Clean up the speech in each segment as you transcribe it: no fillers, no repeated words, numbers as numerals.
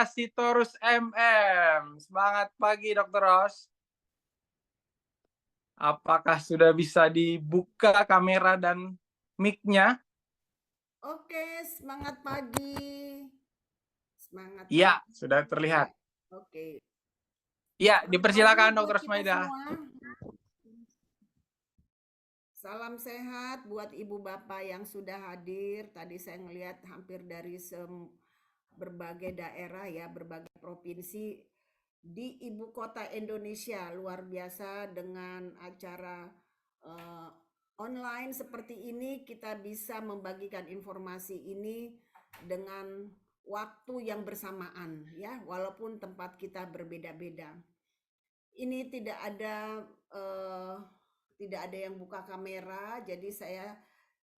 Sitorus MM. Semangat pagi Dokter Ros. Apakah sudah bisa dibuka kamera dan mic-nya? Oke, semangat pagi. Semangat Iya, pagi. sudah Ya, terlihat. oke. Iya, Selamat pagi dipersilakan buat Dokter kita Rosmaida. semua. Salam sehat buat ibu bapak yang sudah hadir. Tadi saya ngelihat hampir dari berbagai daerah ya, berbagai provinsi di ibu kota Indonesia. Luar biasa dengan acara eh, online seperti ini kita bisa membagikan informasi ini dengan waktu yang bersamaan ya, walaupun tempat kita berbeda-beda. Ini eh, tidak ada yang buka kamera, jadi saya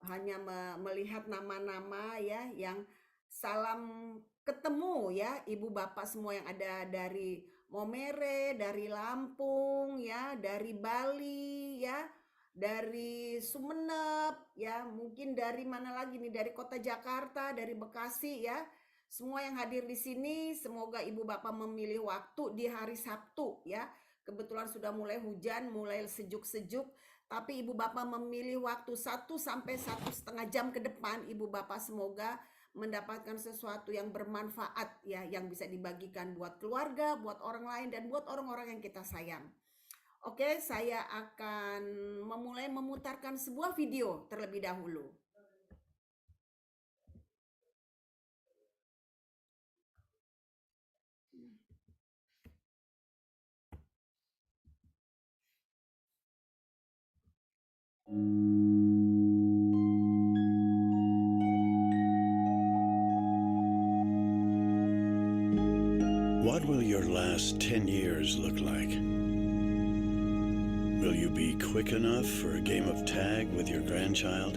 hanya melihat nama-nama ya yang salam ketemu ya ibu bapak semua yang ada dari Momere, dari Lampung ya, dari Bali ya, dari Sumeneb ya, mungkin dari mana lagi nih, dari kota Jakarta, dari Bekasi ya. Semua yang hadir di sini semoga ibu bapak memilih waktu di hari Sabtu ya. Kebetulan sudah mulai hujan, mulai sejuk-sejuk, tapi ibu bapak memilih waktu 1 sampai 1,5 jam ke depan. Ibu bapak semoga mendapatkan sesuatu yang bermanfaat ya, yang bisa dibagikan buat keluarga, buat orang lain, dan buat orang-orang yang kita sayang. Oke, saya akan memulai memutarkan sebuah video terlebih dahulu. What will your last 10 years look like? Will you be quick enough for a game of tag with your grandchild?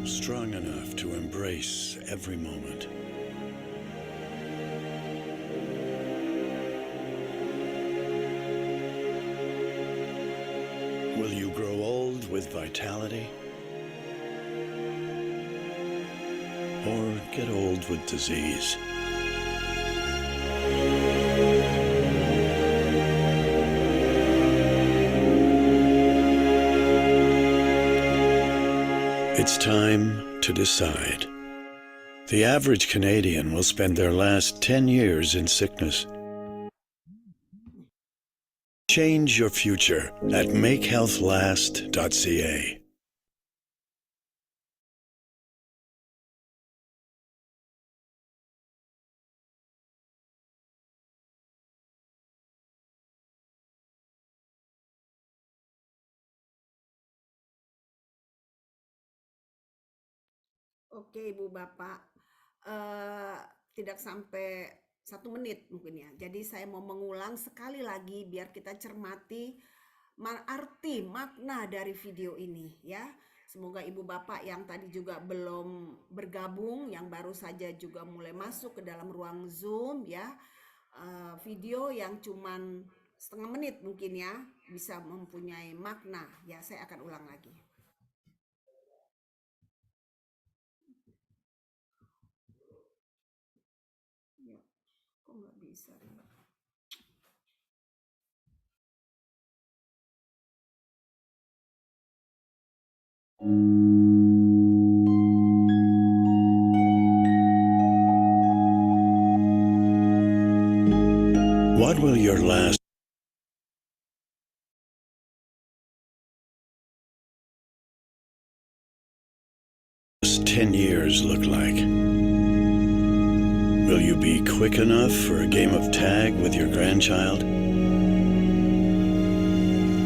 Strong enough to embrace every moment? Will you grow old with vitality? Or get old with disease? It's time to decide. The average Canadian will spend their last 10 years in sickness. Change your future at makehealthlast.ca. Oke, Ibu Bapak, eh, tidak sampai 1 menit mungkin ya. Jadi saya mau mengulang sekali lagi biar kita cermati arti makna dari video ini ya. Semoga Ibu Bapak yang tadi juga belum bergabung, yang baru saja juga mulai masuk ke dalam ruang Zoom ya, video yang cuman 1/2 menit mungkin ya, bisa mempunyai makna ya. Saya akan ulang lagi. Ya, kok nggak bisa ya? What will your last 10 years look like? Will you be quick enough for a game of tag with your grandchild?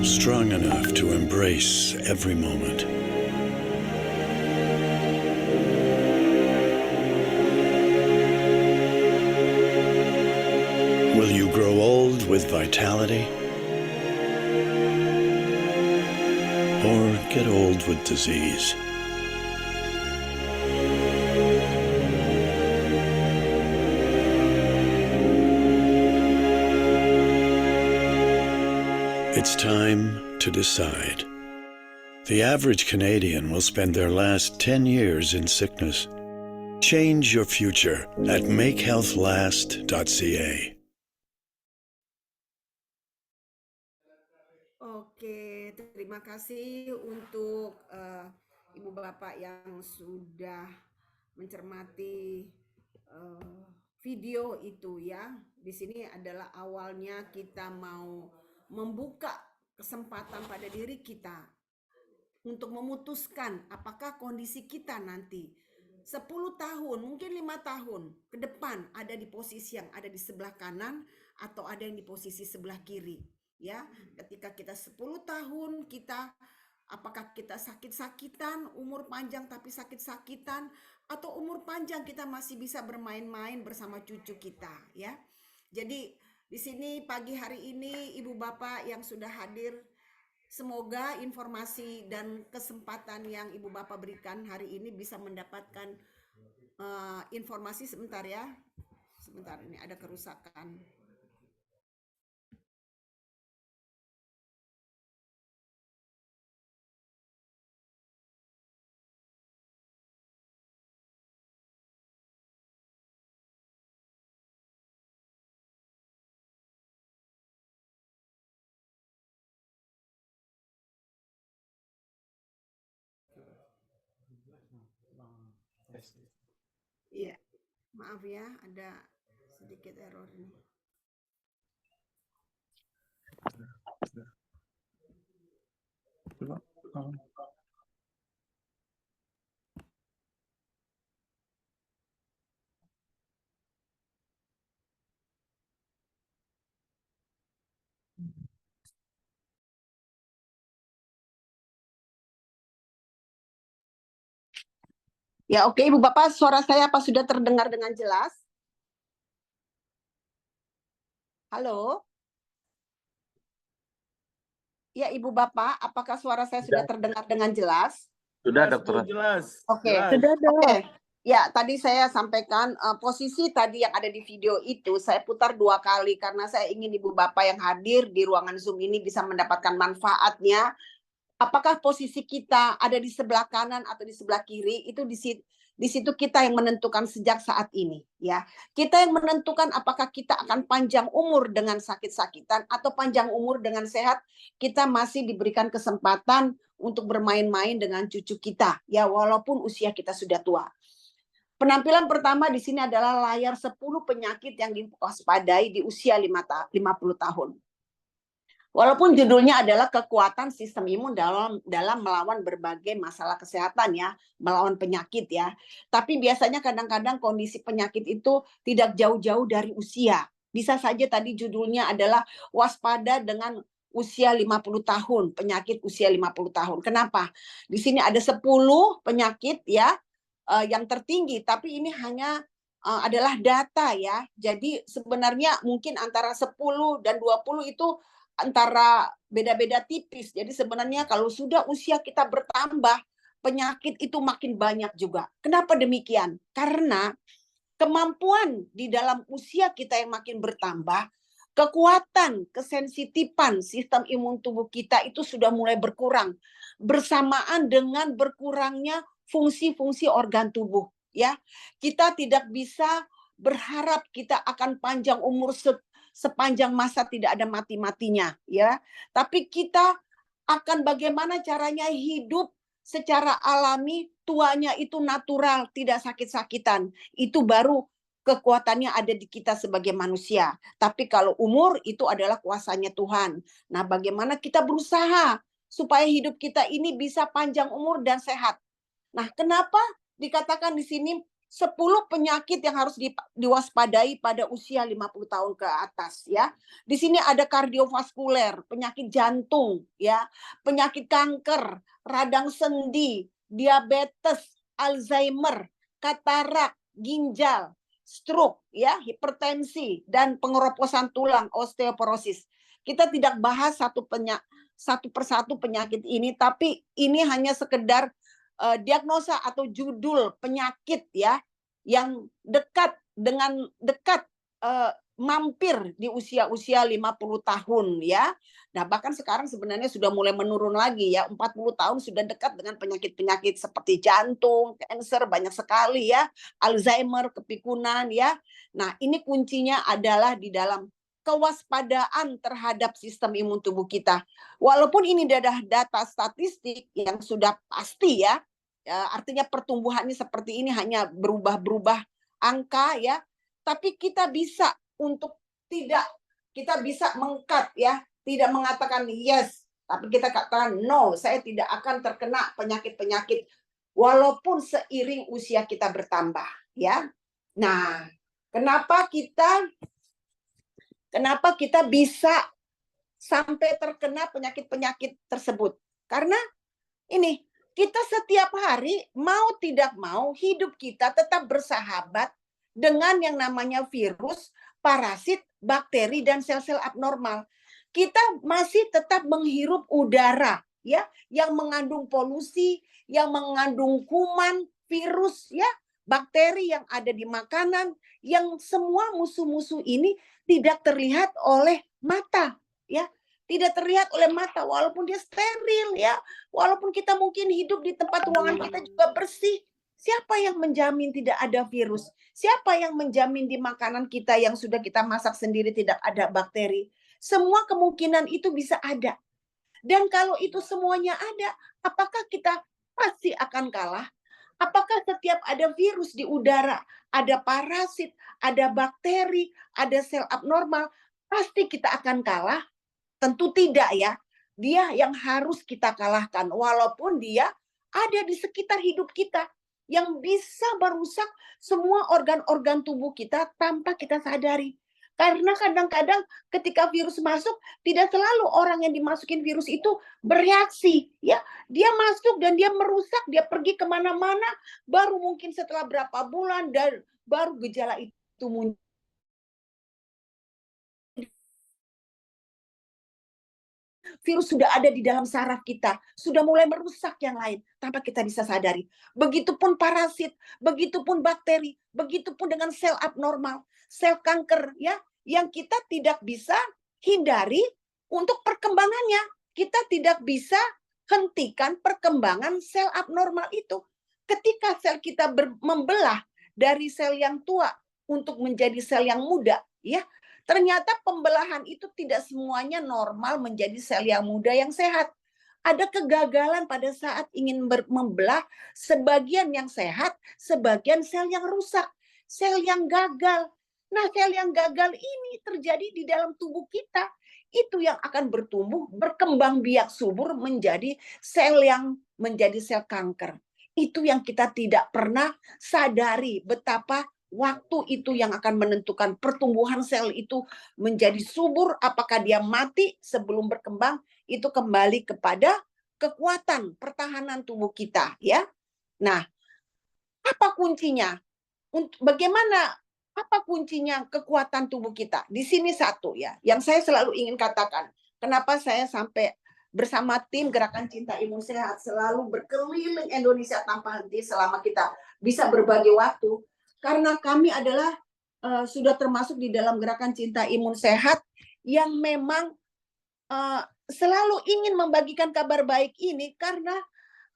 Strong enough to embrace every moment? Will you grow old with vitality? Or get old with disease? It's time to decide. The average Canadian will spend their last 10 years in sickness. Change your future at makehealthlast.ca. Oke, terima kasih untuk Ibu Bapak yang sudah mencermati video itu ya. Di sini adalah awalnya kita mau membuka kesempatan pada diri kita untuk memutuskan apakah kondisi kita nanti 10 tahun, mungkin 5 tahun ke depan ada di posisi yang ada di sebelah kanan atau ada yang di posisi sebelah kiri. Ya, ketika kita 10 tahun apakah kita sakit-sakitan, umur panjang tapi sakit-sakitan, atau umur panjang kita masih bisa bermain-main bersama cucu kita ya. Jadi di sini pagi hari ini Ibu Bapak yang sudah hadir, semoga informasi dan kesempatan yang Ibu Bapak berikan hari ini bisa mendapatkan informasi. Sebentar ya, sebentar, ini ada kerusakan. Iya, maaf ya, ada sedikit error ini. Ya, oke Ibu Bapak, suara saya apa sudah terdengar dengan jelas? Halo? Ya Ibu Bapak, apakah suara saya sudah terdengar dengan jelas? Sudah, Dokter. Jelas. Oke. Jelas. Oke. Ya, tadi saya sampaikan posisi tadi yang ada di video itu saya putar 2 kali karena saya ingin Ibu Bapak yang hadir di ruangan Zoom ini bisa mendapatkan manfaatnya. Apakah posisi kita ada di sebelah kanan atau di sebelah kiri, itu di situ kita yang menentukan sejak saat ini ya. Kita yang menentukan apakah kita akan panjang umur dengan sakit-sakitan atau panjang umur dengan sehat. Kita masih diberikan kesempatan untuk bermain-main dengan cucu kita ya, walaupun usia kita sudah tua. Penampilan pertama di sini adalah layar 10 penyakit yang diwaspadai di usia 50 tahun. Walaupun judulnya adalah kekuatan sistem imun dalam melawan berbagai masalah kesehatan ya, melawan penyakit ya. Tapi biasanya kadang-kadang kondisi penyakit itu tidak jauh-jauh dari usia. Bisa saja tadi judulnya adalah waspada dengan usia 50 tahun, penyakit usia 50 tahun. Kenapa? Di sini ada 10 penyakit ya yang tertinggi, tapi ini hanya adalah data ya. Jadi sebenarnya mungkin antara 10 dan 20 itu antara beda-beda tipis. Jadi sebenarnya kalau sudah usia kita bertambah, penyakit itu makin banyak juga. Kenapa demikian? Karena kemampuan di dalam usia kita yang makin bertambah, kekuatan, kesensitifan sistem imun tubuh kita itu sudah mulai berkurang bersamaan dengan berkurangnya fungsi-fungsi organ tubuh ya. Kita tidak bisa berharap kita akan panjang umur sepanjang masa, tidak ada mati-matinya ya. Tapi kita akan bagaimana caranya hidup secara alami, tuanya itu natural, tidak sakit-sakitan. Itu baru kekuatannya ada di kita sebagai manusia. Tapi kalau umur itu adalah kuasanya Tuhan. Nah, bagaimana kita berusaha supaya hidup kita ini bisa panjang umur dan sehat. Nah, kenapa dikatakan di sini 10 penyakit yang harus diwaspadai pada usia 50 tahun ke atas ya. Di sini ada kardiovaskuler, penyakit jantung ya, penyakit kanker, radang sendi, diabetes, Alzheimer, katarak, ginjal, stroke ya, hipertensi dan pengeroposan tulang, osteoporosis. Kita tidak bahas satu persatu penyakit ini, tapi ini hanya sekedar diagnosa atau judul penyakit ya yang dekat mampir di usia-usia 50 tahun ya. Nah, bahkan sekarang sebenarnya sudah mulai menurun lagi ya. 40 tahun sudah dekat dengan penyakit-penyakit seperti jantung, kanker, banyak sekali ya. Alzheimer, kepikunan ya. Nah, ini kuncinya adalah di dalam kewaspadaan terhadap sistem imun tubuh kita. Walaupun ini adalah data statistik yang sudah pasti ya, artinya pertumbuhannya seperti ini hanya berubah-berubah angka ya, tapi kita bisa untuk tidak, kita bisa mengkat ya, tidak mengatakan yes, tapi kita katakan no, saya tidak akan terkena penyakit-penyakit walaupun seiring usia kita bertambah ya. Nah, kenapa kita bisa sampai terkena penyakit-penyakit tersebut? Karena ini, kita setiap hari mau tidak mau hidup kita tetap bersahabat dengan yang namanya virus, parasit, bakteri, dan sel-sel abnormal. Kita masih tetap menghirup udara ya, yang mengandung polusi, yang mengandung kuman, virus ya, bakteri yang ada di makanan, yang semua musuh-musuh ini tidak terlihat oleh mata ya, tidak terlihat oleh mata walaupun dia steril ya, walaupun kita mungkin hidup di tempat ruangan kita juga bersih. Siapa yang menjamin tidak ada virus? Siapa yang menjamin di makanan kita yang sudah kita masak sendiri tidak ada bakteri? Semua kemungkinan itu bisa ada. Dan kalau itu semuanya ada, apakah kita pasti akan kalah? Apakah setiap ada virus di udara, ada parasit, ada bakteri, ada sel abnormal, pasti kita akan kalah? Tentu tidak ya. Dia yang harus kita kalahkan walaupun dia ada di sekitar hidup kita yang bisa merusak semua organ-organ tubuh kita tanpa kita sadari. Karena kadang-kadang ketika virus masuk, tidak selalu orang yang dimasukin virus itu bereaksi. Ya, dia masuk dan dia merusak, dia pergi kemana-mana, baru mungkin setelah berapa bulan dan baru gejala itu muncul. Virus sudah ada di dalam saraf kita, sudah mulai merusak yang lain tanpa kita bisa sadari. Begitupun parasit, begitupun bakteri, begitupun dengan sel abnormal, sel kanker ya, yang kita tidak bisa hindari untuk perkembangannya. Kita tidak bisa hentikan perkembangan sel abnormal itu. Ketika sel kita membelah dari sel yang tua untuk menjadi sel yang muda, ya, ternyata pembelahan itu tidak semuanya normal menjadi sel yang muda yang sehat. Ada kegagalan pada saat ingin membelah, sebagian yang sehat, sebagian sel yang rusak, sel yang gagal. Nah, sel yang gagal ini terjadi di dalam tubuh kita. Itu yang akan bertumbuh, berkembang biak subur menjadi sel yang menjadi sel kanker. Itu yang kita tidak pernah sadari betapa waktu itu yang akan menentukan pertumbuhan sel itu menjadi subur, apakah dia mati sebelum berkembang, itu kembali kepada kekuatan pertahanan tubuh kita ya. Nah, apa kuncinya? Bagaimana, apa kuncinya kekuatan tubuh kita? Di sini satu ya, yang saya selalu ingin katakan. Kenapa saya sampai bersama tim Gerakan Cinta Imun Sehat selalu berkeliling Indonesia tanpa henti selama kita bisa berbagi waktu. Karena kami adalah sudah termasuk di dalam Gerakan Cinta Imun Sehat yang memang selalu ingin membagikan kabar baik ini, karena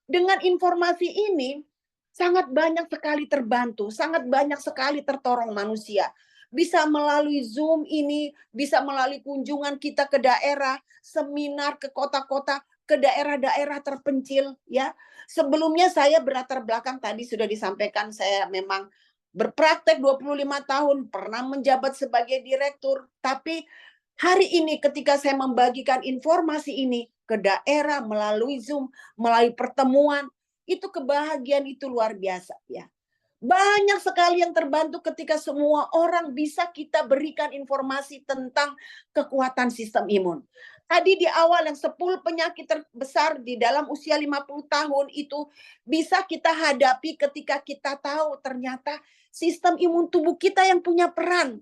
dengan informasi ini sangat banyak sekali terbantu, sangat banyak sekali tertolong manusia. Bisa melalui Zoom ini, bisa melalui kunjungan kita ke daerah, seminar ke kota-kota, ke daerah-daerah terpencil ya. Sebelumnya saya berlatar belakang tadi sudah disampaikan, saya memang berpraktek 25 tahun, pernah menjabat sebagai direktur, tapi hari ini ketika saya membagikan informasi ini ke daerah melalui Zoom, melalui pertemuan, itu kebahagiaan itu luar biasa ya. Banyak sekali yang terbantu ketika semua orang bisa kita berikan informasi tentang kekuatan sistem imun. Tadi di awal yang 10 penyakit terbesar di dalam usia 50 tahun itu bisa kita hadapi ketika kita tahu ternyata sistem imun tubuh kita yang punya peran.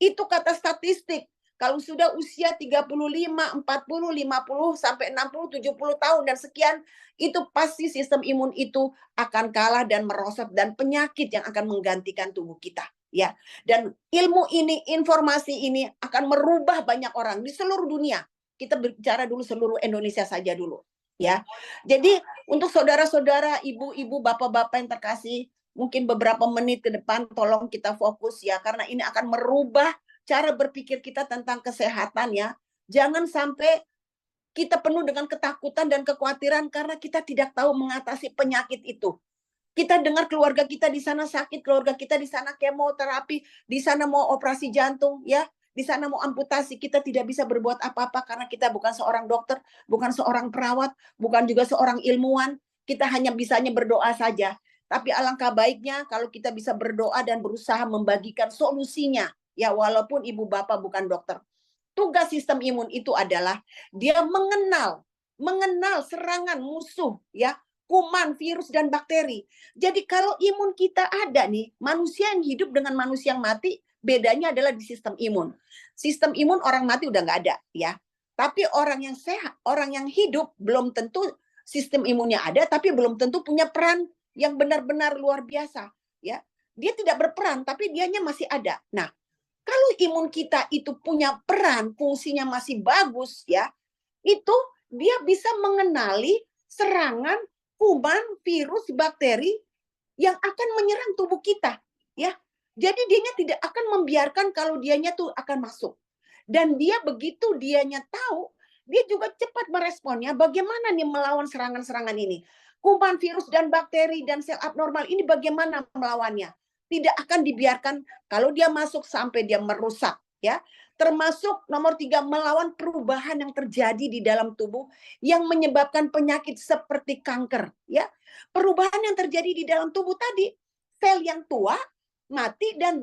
Itu kata statistik. Kalau sudah usia 35, 40, 50, sampai 60, 70 tahun dan sekian, itu pasti sistem imun itu akan kalah dan merosot dan penyakit yang akan menggantikan tubuh kita. ya. Dan ilmu ini, informasi ini akan merubah banyak orang di seluruh dunia. Kita bicara dulu seluruh Indonesia saja dulu, ya. Jadi untuk saudara-saudara, ibu-ibu, bapak-bapak yang terkasih, mungkin beberapa menit ke depan tolong kita fokus ya, karena ini akan merubah cara berpikir kita tentang kesehatan ya. Jangan sampai kita penuh dengan ketakutan dan kekhawatiran karena kita tidak tahu mengatasi penyakit itu. Kita dengar keluarga kita di sana sakit, keluarga kita di sana kemoterapi, di sana mau operasi jantung, ya, di sana mau amputasi. Kita tidak bisa berbuat apa-apa karena kita bukan seorang dokter, bukan seorang perawat, bukan juga seorang ilmuwan. Kita hanya bisanya berdoa saja. Tapi alangkah baiknya kalau kita bisa berdoa dan berusaha membagikan solusinya, ya, walaupun ibu bapak bukan dokter. Tugas sistem imun itu adalah dia mengenal serangan musuh, ya, kuman, virus, dan bakteri. Jadi kalau imun kita ada nih, manusia yang hidup dengan manusia yang mati, bedanya adalah di sistem imun. Sistem imun orang mati udah nggak ada, ya. Tapi orang yang sehat, orang yang hidup, belum tentu sistem imunnya ada, tapi belum tentu punya peran yang benar-benar luar biasa, ya. Dia tidak berperan, tapi dianya masih ada. Nah, kalau imun kita itu punya peran, fungsinya masih bagus, ya, itu dia bisa mengenali serangan kuman, virus, bakteri yang akan menyerang tubuh kita, ya. Jadi dianya tidak akan membiarkan kalau dianya tuh akan masuk. Dan dia begitu dianya tahu, dia juga cepat meresponnya bagaimana nih melawan serangan-serangan ini. Kuman, virus, dan bakteri dan sel abnormal ini bagaimana melawannya. Tidak akan dibiarkan kalau dia masuk sampai dia merusak, ya. Termasuk nomor 3, melawan perubahan yang terjadi di dalam tubuh yang menyebabkan penyakit seperti kanker, ya. Perubahan yang terjadi di dalam tubuh tadi, sel yang tua mati dan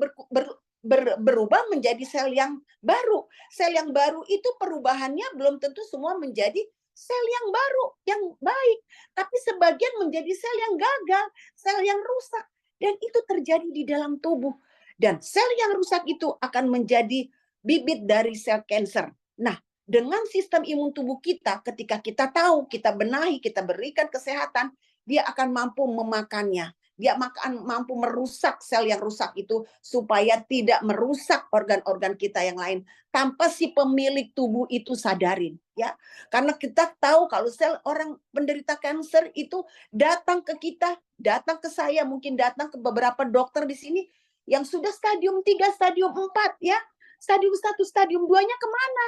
berubah menjadi sel yang baru. Sel yang baru itu perubahannya belum tentu semua menjadi sel yang baru, yang baik. Tapi sebagian menjadi sel yang gagal, sel yang rusak. Dan itu terjadi di dalam tubuh. Dan sel yang rusak itu akan menjadi bibit dari sel kanker. Nah, dengan sistem imun tubuh kita, ketika kita tahu, kita benahi, kita berikan kesehatan, dia akan mampu memakannya. Dia akan mampu merusak sel yang rusak itu supaya tidak merusak organ-organ kita yang lain tanpa si pemilik tubuh itu sadarin, ya. Karena kita tahu kalau sel orang penderita kanker itu datang ke kita, datang ke saya, mungkin datang ke beberapa dokter di sini yang sudah stadium 3, stadium 4, ya. Stadium 1, stadium 2-nya kemana?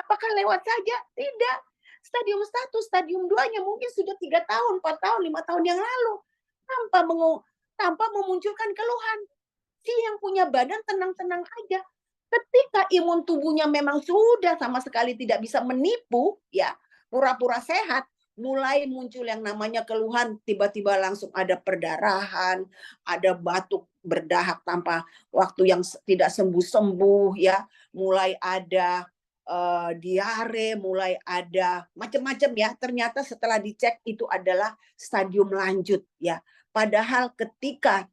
Apakah lewat saja? Tidak. Stadium 1, stadium 2-nya mungkin sudah 3 tahun, 4 tahun, 5 tahun yang lalu. Tanpa memunculkan keluhan. Si yang punya badan tenang-tenang aja. Ketika imun tubuhnya memang sudah sama sekali tidak bisa menipu, ya, pura-pura sehat, mulai muncul yang namanya keluhan, tiba-tiba langsung ada perdarahan, ada batuk berdahak tanpa waktu yang tidak sembuh-sembuh, ya, mulai ada diare, mulai ada macam-macam, ya. Ternyata setelah dicek itu adalah stadium lanjut, ya. Padahal ketika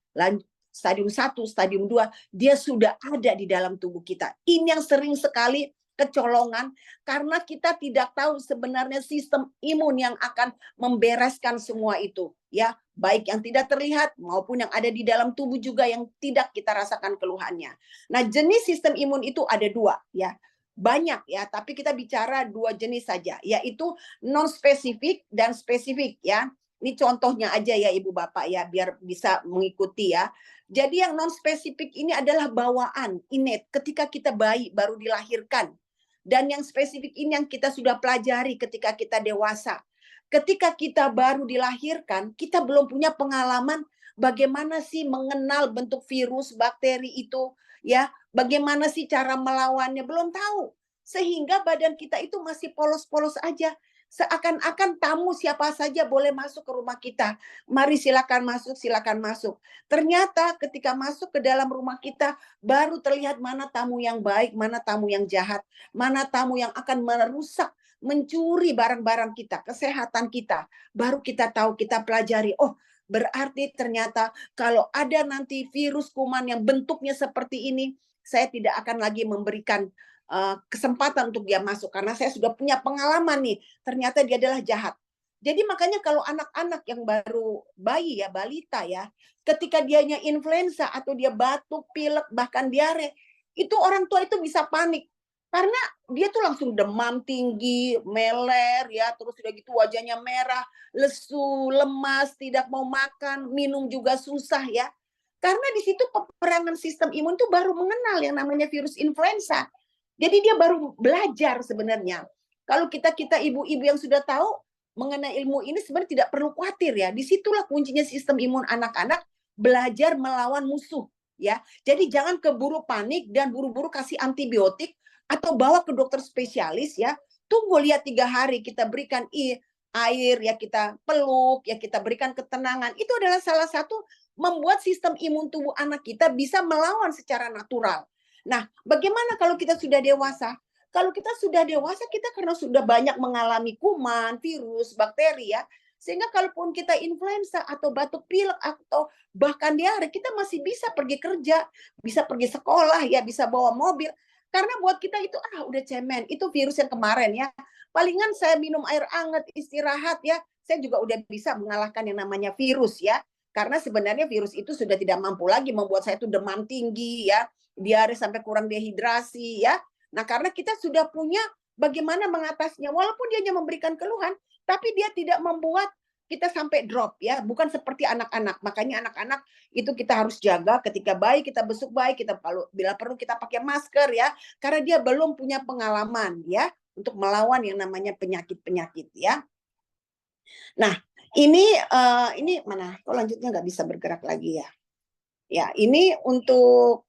stadium 1, stadium 2, dia sudah ada di dalam tubuh kita. Ini yang sering sekali kecolongan karena kita tidak tahu sebenarnya sistem imun yang akan membereskan semua itu, ya, baik yang tidak terlihat maupun yang ada di dalam tubuh juga yang tidak kita rasakan keluhannya. Nah, jenis sistem imun itu ada 2, ya. Banyak, ya, tapi kita bicara 2 jenis saja, yaitu non spesifik dan spesifik, ya. Ini contohnya aja ya Ibu Bapak ya, biar bisa mengikuti ya. Jadi yang non spesifik ini adalah bawaan, innate, ketika kita bayi baru dilahirkan. Dan yang spesifik ini yang kita sudah pelajari ketika kita dewasa. Ketika kita baru dilahirkan, kita belum punya pengalaman bagaimana sih mengenal bentuk virus, bakteri itu, ya. Bagaimana sih cara melawannya, belum tahu. Sehingga badan kita itu masih polos-polos aja. Seakan-akan tamu siapa saja boleh masuk ke rumah kita. Mari silakan masuk, silakan masuk. Ternyata ketika masuk ke dalam rumah kita, baru terlihat mana tamu yang baik, mana tamu yang jahat, mana tamu yang akan merusak, mencuri barang-barang kita, kesehatan kita. Baru kita tahu, kita pelajari, oh berarti ternyata kalau ada nanti virus kuman yang bentuknya seperti ini, saya tidak akan lagi memberikan kesempatan untuk dia masuk karena saya sudah punya pengalaman nih, ternyata dia adalah jahat. Jadi makanya kalau anak-anak yang baru bayi ya, balita ya, ketika dianya influenza atau dia batuk, pilek, bahkan diare, itu orang tua itu bisa panik. Karena dia tuh langsung demam tinggi, meler ya, terus udah gitu wajahnya merah, lesu, lemas, tidak mau makan, minum juga susah ya. Karena di situ peperangan sistem imun tuh baru mengenal yang namanya virus influenza. Jadi dia baru belajar sebenarnya. Kalau kita ibu-ibu yang sudah tahu mengenai ilmu ini sebenarnya tidak perlu khawatir ya. Disitulah kuncinya sistem imun anak-anak belajar melawan musuh ya. Jadi jangan keburu panik dan buru-buru kasih antibiotik atau bawa ke dokter spesialis ya. Tunggu lihat 3 hari kita berikan air ya, kita peluk ya, kita berikan ketenangan. Itu adalah salah satu membuat sistem imun tubuh anak kita bisa melawan secara natural. Nah, bagaimana kalau kita sudah dewasa? Kalau kita sudah dewasa, kita karena sudah banyak mengalami kuman, virus, bakteri ya, sehingga kalaupun kita influenza atau batuk pilek atau bahkan diare, kita masih bisa pergi kerja, bisa pergi sekolah ya, bisa bawa mobil. Karena buat kita itu udah cemen, itu virus yang kemarin ya. Palingan saya minum air hangat, istirahat ya, saya juga udah bisa mengalahkan yang namanya virus ya. Karena sebenarnya virus itu sudah tidak mampu lagi membuat saya itu demam tinggi ya, diare sampai kurang dehidrasi ya. Nah, karena kita sudah punya bagaimana mengatasinya. Walaupun dia hanya memberikan keluhan, tapi dia tidak membuat kita sampai drop ya, bukan seperti anak-anak. Makanya anak-anak itu kita harus jaga ketika bayi kita besuk bayi, kita bila perlu kita pakai masker ya, karena dia belum punya pengalaman ya untuk melawan yang namanya penyakit-penyakit ya. Nah, ini mana? Kok lanjutnya nggak bisa bergerak lagi ya? Ya, ini untuk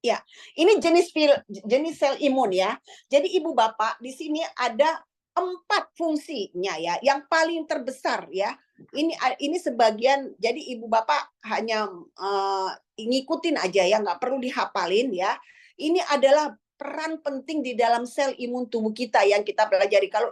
ya, ini jenis sel imun ya. Jadi ibu bapak di sini ada 4 fungsinya ya. Yang paling terbesar ya. Ini sebagian. Jadi ibu bapak hanya ngikutin aja ya, nggak perlu dihafalin ya. Ini adalah peran penting di dalam sel imun tubuh kita yang kita pelajari. Kalau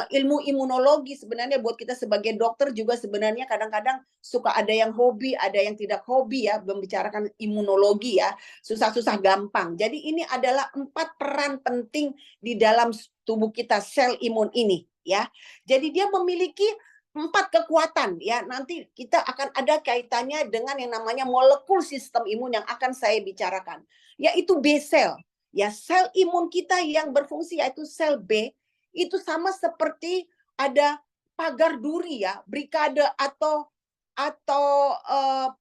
ilmu imunologi sebenarnya buat kita sebagai dokter juga sebenarnya kadang-kadang suka ada yang hobi, ada yang tidak hobi ya, membicarakan imunologi ya, susah-susah gampang. Jadi ini adalah 4 peran penting di dalam tubuh kita, sel imun ini ya. Jadi dia memiliki 4 kekuatan ya. Nanti kita akan ada kaitannya dengan yang namanya molekul sistem imun yang akan saya bicarakan, yaitu B sel. Ya, sel imun kita yang berfungsi yaitu sel B itu sama seperti ada pagar duri ya, brigade atau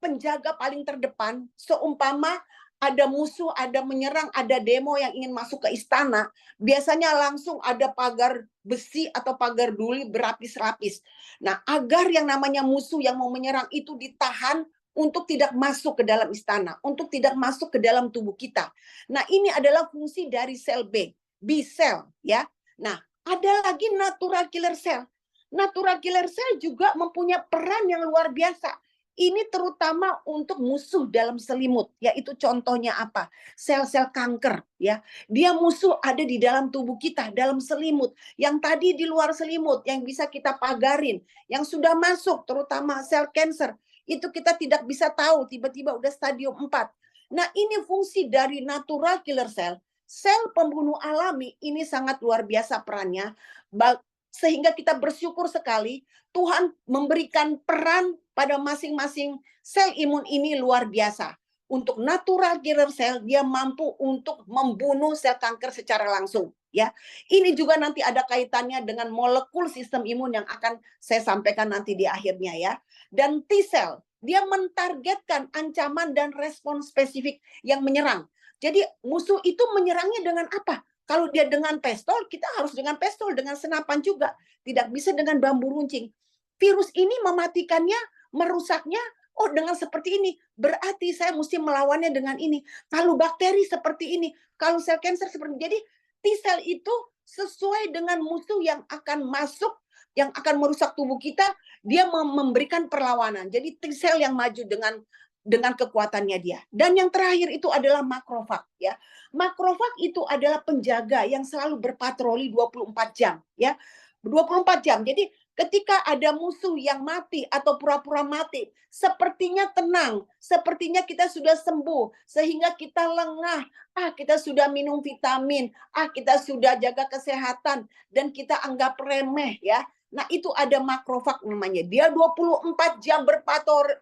penjaga paling terdepan. Seumpama ada musuh, ada menyerang, ada demo yang ingin masuk ke istana, biasanya langsung ada pagar besi atau pagar duri berlapis-lapis. Nah, agar yang namanya musuh yang mau menyerang itu ditahan untuk tidak masuk ke dalam istana, untuk tidak masuk ke dalam tubuh kita. Nah, ini adalah fungsi dari sel B sel ya. Nah, ada lagi natural killer cell. Natural killer cell juga mempunyai peran yang luar biasa. Ini terutama untuk musuh dalam selimut, yaitu contohnya apa? Sel-sel kanker ya. Dia musuh ada di dalam tubuh kita, dalam selimut. Yang tadi di luar selimut yang bisa kita pagarin, yang sudah masuk terutama sel kanker, itu kita tidak bisa tahu tiba-tiba udah stadium 4. Nah, ini fungsi dari natural killer cell. Sel pembunuh alami ini sangat luar biasa perannya, sehingga kita bersyukur sekali Tuhan memberikan peran pada masing-masing sel imun ini luar biasa. Untuk natural killer cell dia mampu untuk membunuh sel kanker secara langsung ya. Ini juga nanti ada kaitannya dengan molekul sistem imun yang akan saya sampaikan nanti di akhirnya ya. Dan T cell dia mentargetkan ancaman dan respon spesifik yang menyerang. Jadi musuh itu menyerangnya dengan apa? Kalau dia dengan pistol, kita harus dengan pistol, dengan senapan juga. Tidak bisa dengan bambu runcing. Virus ini mematikannya, merusaknya, dengan seperti ini. Berarti saya mesti melawannya dengan ini. Kalau bakteri seperti ini, kalau sel kanker seperti ini. Jadi T-cell itu sesuai dengan musuh yang akan masuk, yang akan merusak tubuh kita, dia memberikan perlawanan. Jadi T-cell yang maju dengan kekuatannya dia. Dan yang terakhir itu adalah makrofag ya. Makrofag itu adalah penjaga yang selalu berpatroli 24 jam ya. 24 jam. Jadi Ketika ada musuh yang mati atau pura-pura mati, sepertinya tenang, sepertinya kita sudah sembuh, sehingga kita lengah. Kita sudah minum vitamin, kita sudah jaga kesehatan, dan kita anggap remeh ya. Nah, itu ada makrofag namanya. Dia 24 jam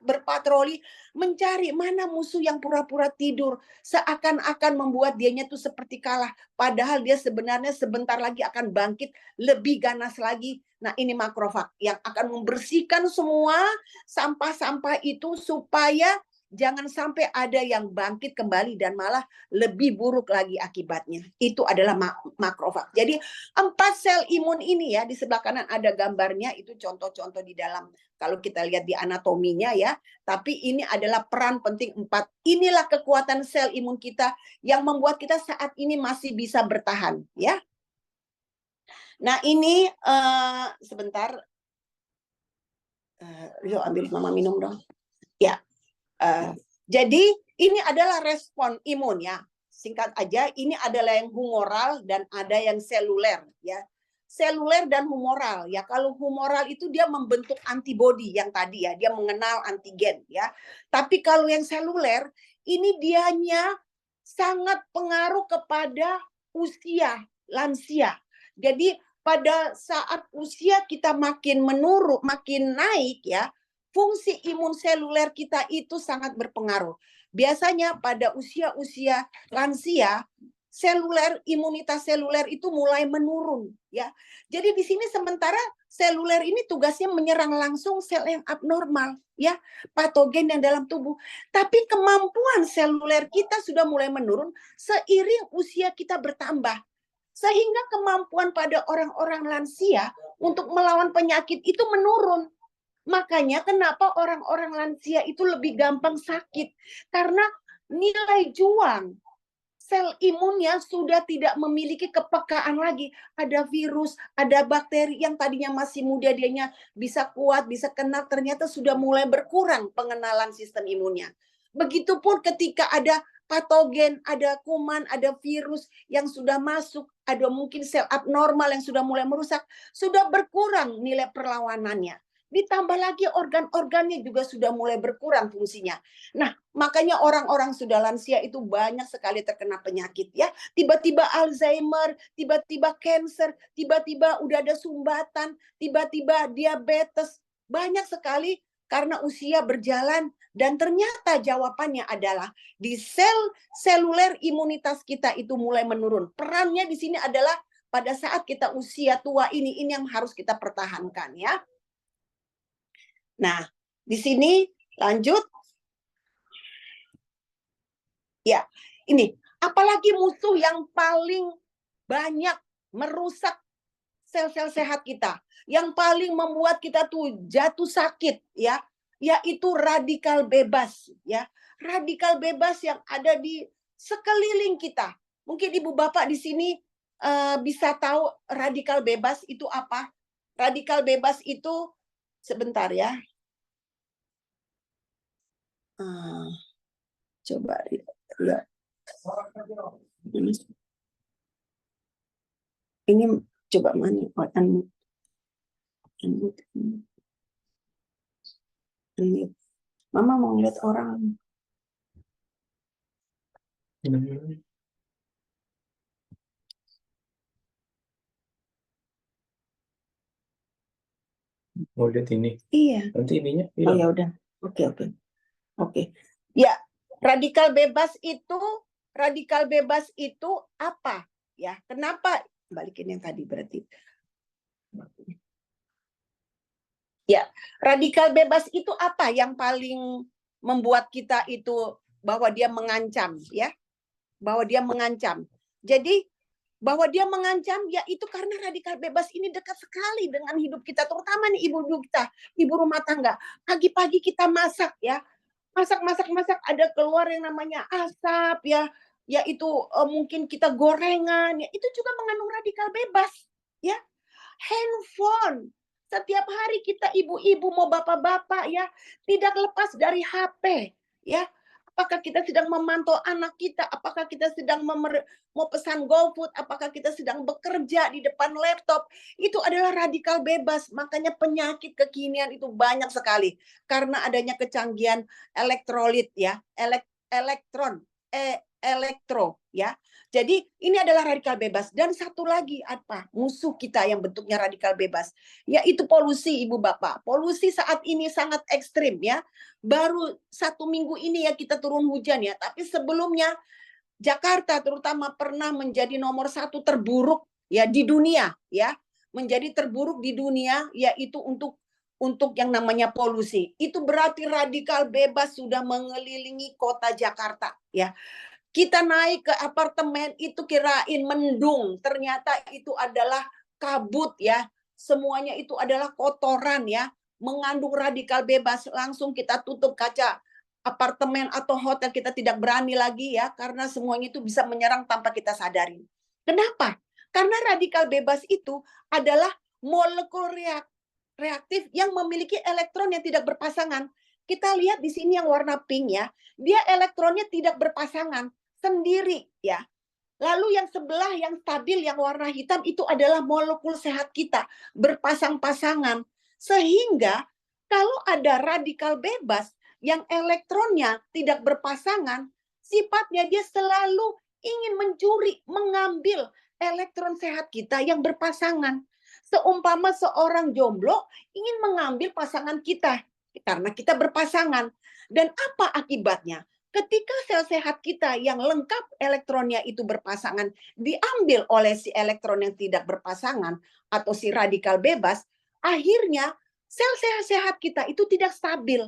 berpatroli mencari mana musuh yang pura-pura tidur, seakan-akan membuat dianya tuh seperti kalah, padahal dia sebenarnya sebentar lagi akan bangkit lebih ganas lagi. Nah, ini makrofag yang akan membersihkan semua sampah-sampah itu supaya jangan sampai ada yang bangkit kembali dan malah lebih buruk lagi akibatnya. Itu adalah makrofag. Jadi 4 sel imun ini ya, di sebelah kanan ada gambarnya, itu contoh-contoh di dalam kalau kita lihat di anatominya ya. Tapi ini adalah peran penting 4. Inilah kekuatan sel imun kita yang membuat kita saat ini masih bisa bertahan ya. Nah, ini sebentar. Yuk ambil mama minum dong. Ya. Jadi ini adalah respon imun ya. Singkat aja, ini adalah yang humoral dan ada yang seluler ya. Seluler dan humoral ya. Kalau humoral itu dia membentuk antibodi yang tadi ya, dia mengenal antigen ya. Tapi kalau yang seluler ini dianya sangat pengaruh kepada usia lansia. Jadi pada saat usia kita makin menurun, makin naik ya, fungsi imun seluler kita itu sangat berpengaruh. Biasanya pada usia-usia lansia, imunitas seluler itu mulai menurun ya. Jadi di sini sementara seluler ini tugasnya menyerang langsung sel yang abnormal ya, patogen yang dalam tubuh. Tapi kemampuan seluler kita sudah mulai menurun seiring usia kita bertambah. Sehingga kemampuan pada orang-orang lansia untuk melawan penyakit itu menurun. Makanya kenapa orang-orang lansia itu lebih gampang sakit. Karena nilai juang sel imunnya sudah tidak memiliki kepekaan lagi. Ada virus, ada bakteri yang tadinya masih muda dianya bisa kuat, bisa kena, ternyata sudah mulai berkurang pengenalan sistem imunnya. Begitupun ketika ada patogen, ada kuman, ada virus yang sudah masuk, ada mungkin sel abnormal yang sudah mulai merusak, sudah berkurang nilai perlawanannya. Ditambah lagi organ-organnya juga sudah mulai berkurang fungsinya. Nah, makanya orang-orang sudah lansia itu banyak sekali terkena penyakit ya. Tiba-tiba Alzheimer, tiba-tiba cancer, tiba-tiba udah ada sumbatan, tiba-tiba diabetes. Banyak sekali karena usia berjalan, dan ternyata jawabannya adalah di sel seluler imunitas kita itu mulai menurun. Perannya di sini adalah pada saat kita usia tua ini yang harus kita pertahankan ya. Nah, di sini lanjut. Ya, ini apalagi musuh yang paling banyak merusak sel-sel sehat kita, yang paling membuat kita tuh jatuh sakit ya, yaitu radikal bebas ya. Radikal bebas yang ada di sekeliling kita. Mungkin Ibu Bapak di sini bisa tahu radikal bebas itu apa? Radikal bebas itu sebentar ya. Coba lihat. Ini coba mana? Mama mau lihat orang. Mau lihat ini. Iya. Nanti ininya. Oh ya udah. Oke. Ya, radikal bebas itu apa? Ya, kenapa? Balikin yang tadi berarti. Ya, radikal bebas itu apa yang paling membuat kita itu bahwa dia mengancam ya? Bahwa dia mengancam. Jadi bahwa dia mengancam yaitu karena radikal bebas ini dekat sekali dengan hidup kita, terutama nih ibu-ibu kita, ibu rumah tangga. Pagi-pagi kita masak ya. Masak ada keluar yang namanya asap ya, yaitu mungkin kita gorengan ya, itu juga mengandung radikal bebas ya. Handphone, setiap hari kita ibu-ibu mau bapak-bapak ya tidak lepas dari HP ya. Apakah kita sedang memantau anak kita? Apakah kita sedang mau pesan GoFood? Apakah kita sedang bekerja di depan laptop? Itu adalah radikal bebas. Makanya penyakit kekinian itu banyak sekali karena adanya kecanggihan elektrolit ya, elektro ya. Jadi ini adalah radikal bebas. Dan satu lagi apa? Musuh kita yang bentuknya radikal bebas, yaitu polusi, Ibu Bapak. Polusi saat ini sangat ekstrim ya. Baru 1 minggu ini ya kita turun hujan ya. Tapi sebelumnya Jakarta terutama pernah menjadi nomor 1 terburuk ya di dunia ya. Menjadi terburuk di dunia, yaitu untuk yang namanya polusi. Itu berarti radikal bebas sudah mengelilingi kota Jakarta ya. Kita naik ke apartemen itu kirain mendung, ternyata itu adalah kabut ya. Semuanya itu adalah kotoran ya, mengandung radikal bebas. Langsung kita tutup kaca apartemen atau hotel, kita tidak berani lagi ya, karena semuanya itu bisa menyerang tanpa kita sadari. Kenapa? Karena radikal bebas itu adalah molekul reaktif yang memiliki elektron yang tidak berpasangan. Kita lihat di sini yang warna pink ya, dia elektronnya tidak berpasangan, sendiri ya. Lalu yang sebelah yang stabil yang warna hitam itu adalah molekul sehat kita, berpasang-pasangan. Sehingga kalau ada radikal bebas yang elektronnya tidak berpasangan, sifatnya dia selalu ingin mencuri, mengambil elektron sehat kita yang berpasangan. Seumpama seorang jomblo ingin mengambil pasangan kita karena kita berpasangan. Dan apa akibatnya? Ketika sel sehat kita yang lengkap elektronnya itu berpasangan diambil oleh si elektron yang tidak berpasangan atau si radikal bebas, akhirnya sel sehat kita itu tidak stabil.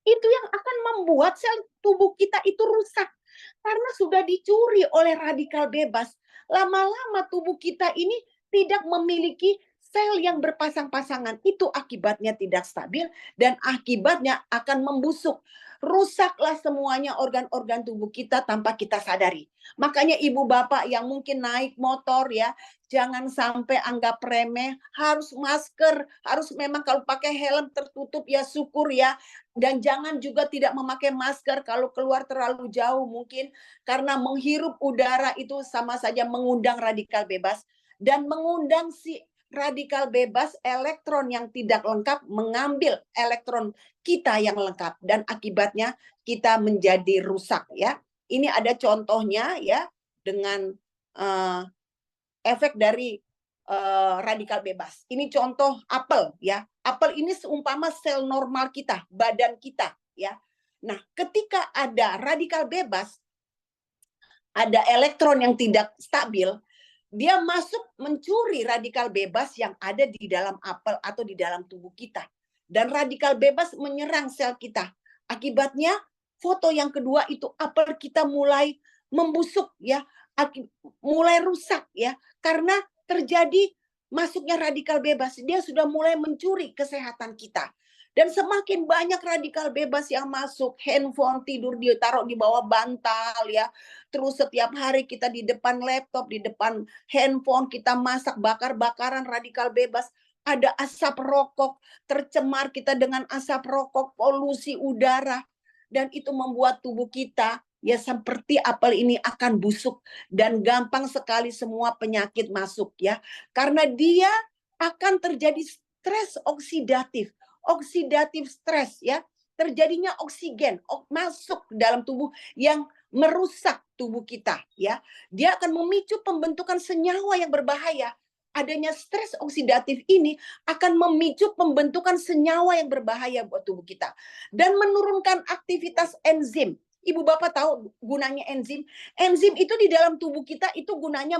Itu yang akan membuat sel tubuh kita itu rusak karena sudah dicuri oleh radikal bebas. Lama-lama tubuh kita ini tidak memiliki sel yang berpasang-pasangan. Itu akibatnya tidak stabil dan akibatnya akan membusuk. Rusaklah semuanya organ-organ tubuh kita tanpa kita sadari. Makanya ibu bapak yang mungkin naik motor ya, jangan sampai anggap remeh, harus masker, harus memang kalau pakai helm tertutup ya syukur ya. Dan jangan juga tidak memakai masker kalau keluar terlalu jauh mungkin, karena menghirup udara itu sama saja mengundang radikal bebas dan mengundang si radikal bebas elektron yang tidak lengkap mengambil elektron kita yang lengkap dan akibatnya kita menjadi rusak ya. Ini ada contohnya ya dengan efek dari radikal bebas. Ini contoh apel ya. Apel ini seumpama sel normal kita, badan kita ya. Nah, ketika ada radikal bebas, ada elektron yang tidak stabil, dia masuk mencuri radikal bebas yang ada di dalam apel atau di dalam tubuh kita. Dan radikal bebas menyerang sel kita. Akibatnya foto yang kedua itu apel kita mulai membusuk ya, mulai rusak ya, karena terjadi masuknya radikal bebas. Dia sudah mulai mencuri kesehatan kita. Dan semakin banyak radikal bebas yang masuk, handphone tidur ditaruh di bawah bantal ya. Terus setiap hari kita di depan laptop, di depan handphone, kita masak bakar-bakaran radikal bebas. Ada asap rokok, tercemar kita dengan asap rokok, polusi udara. Dan itu membuat tubuh kita ya seperti apel ini akan busuk. Dan gampang sekali semua penyakit masuk ya. Karena dia akan terjadi stres oksidatif stres ya, terjadinya oksigen masuk dalam tubuh yang merusak tubuh kita ya. Dia akan memicu pembentukan senyawa yang berbahaya. Adanya stres oksidatif ini akan memicu pembentukan senyawa yang berbahaya buat tubuh kita dan menurunkan aktivitas enzim. Ibu bapak tahu gunanya enzim? Enzim itu di dalam tubuh kita itu gunanya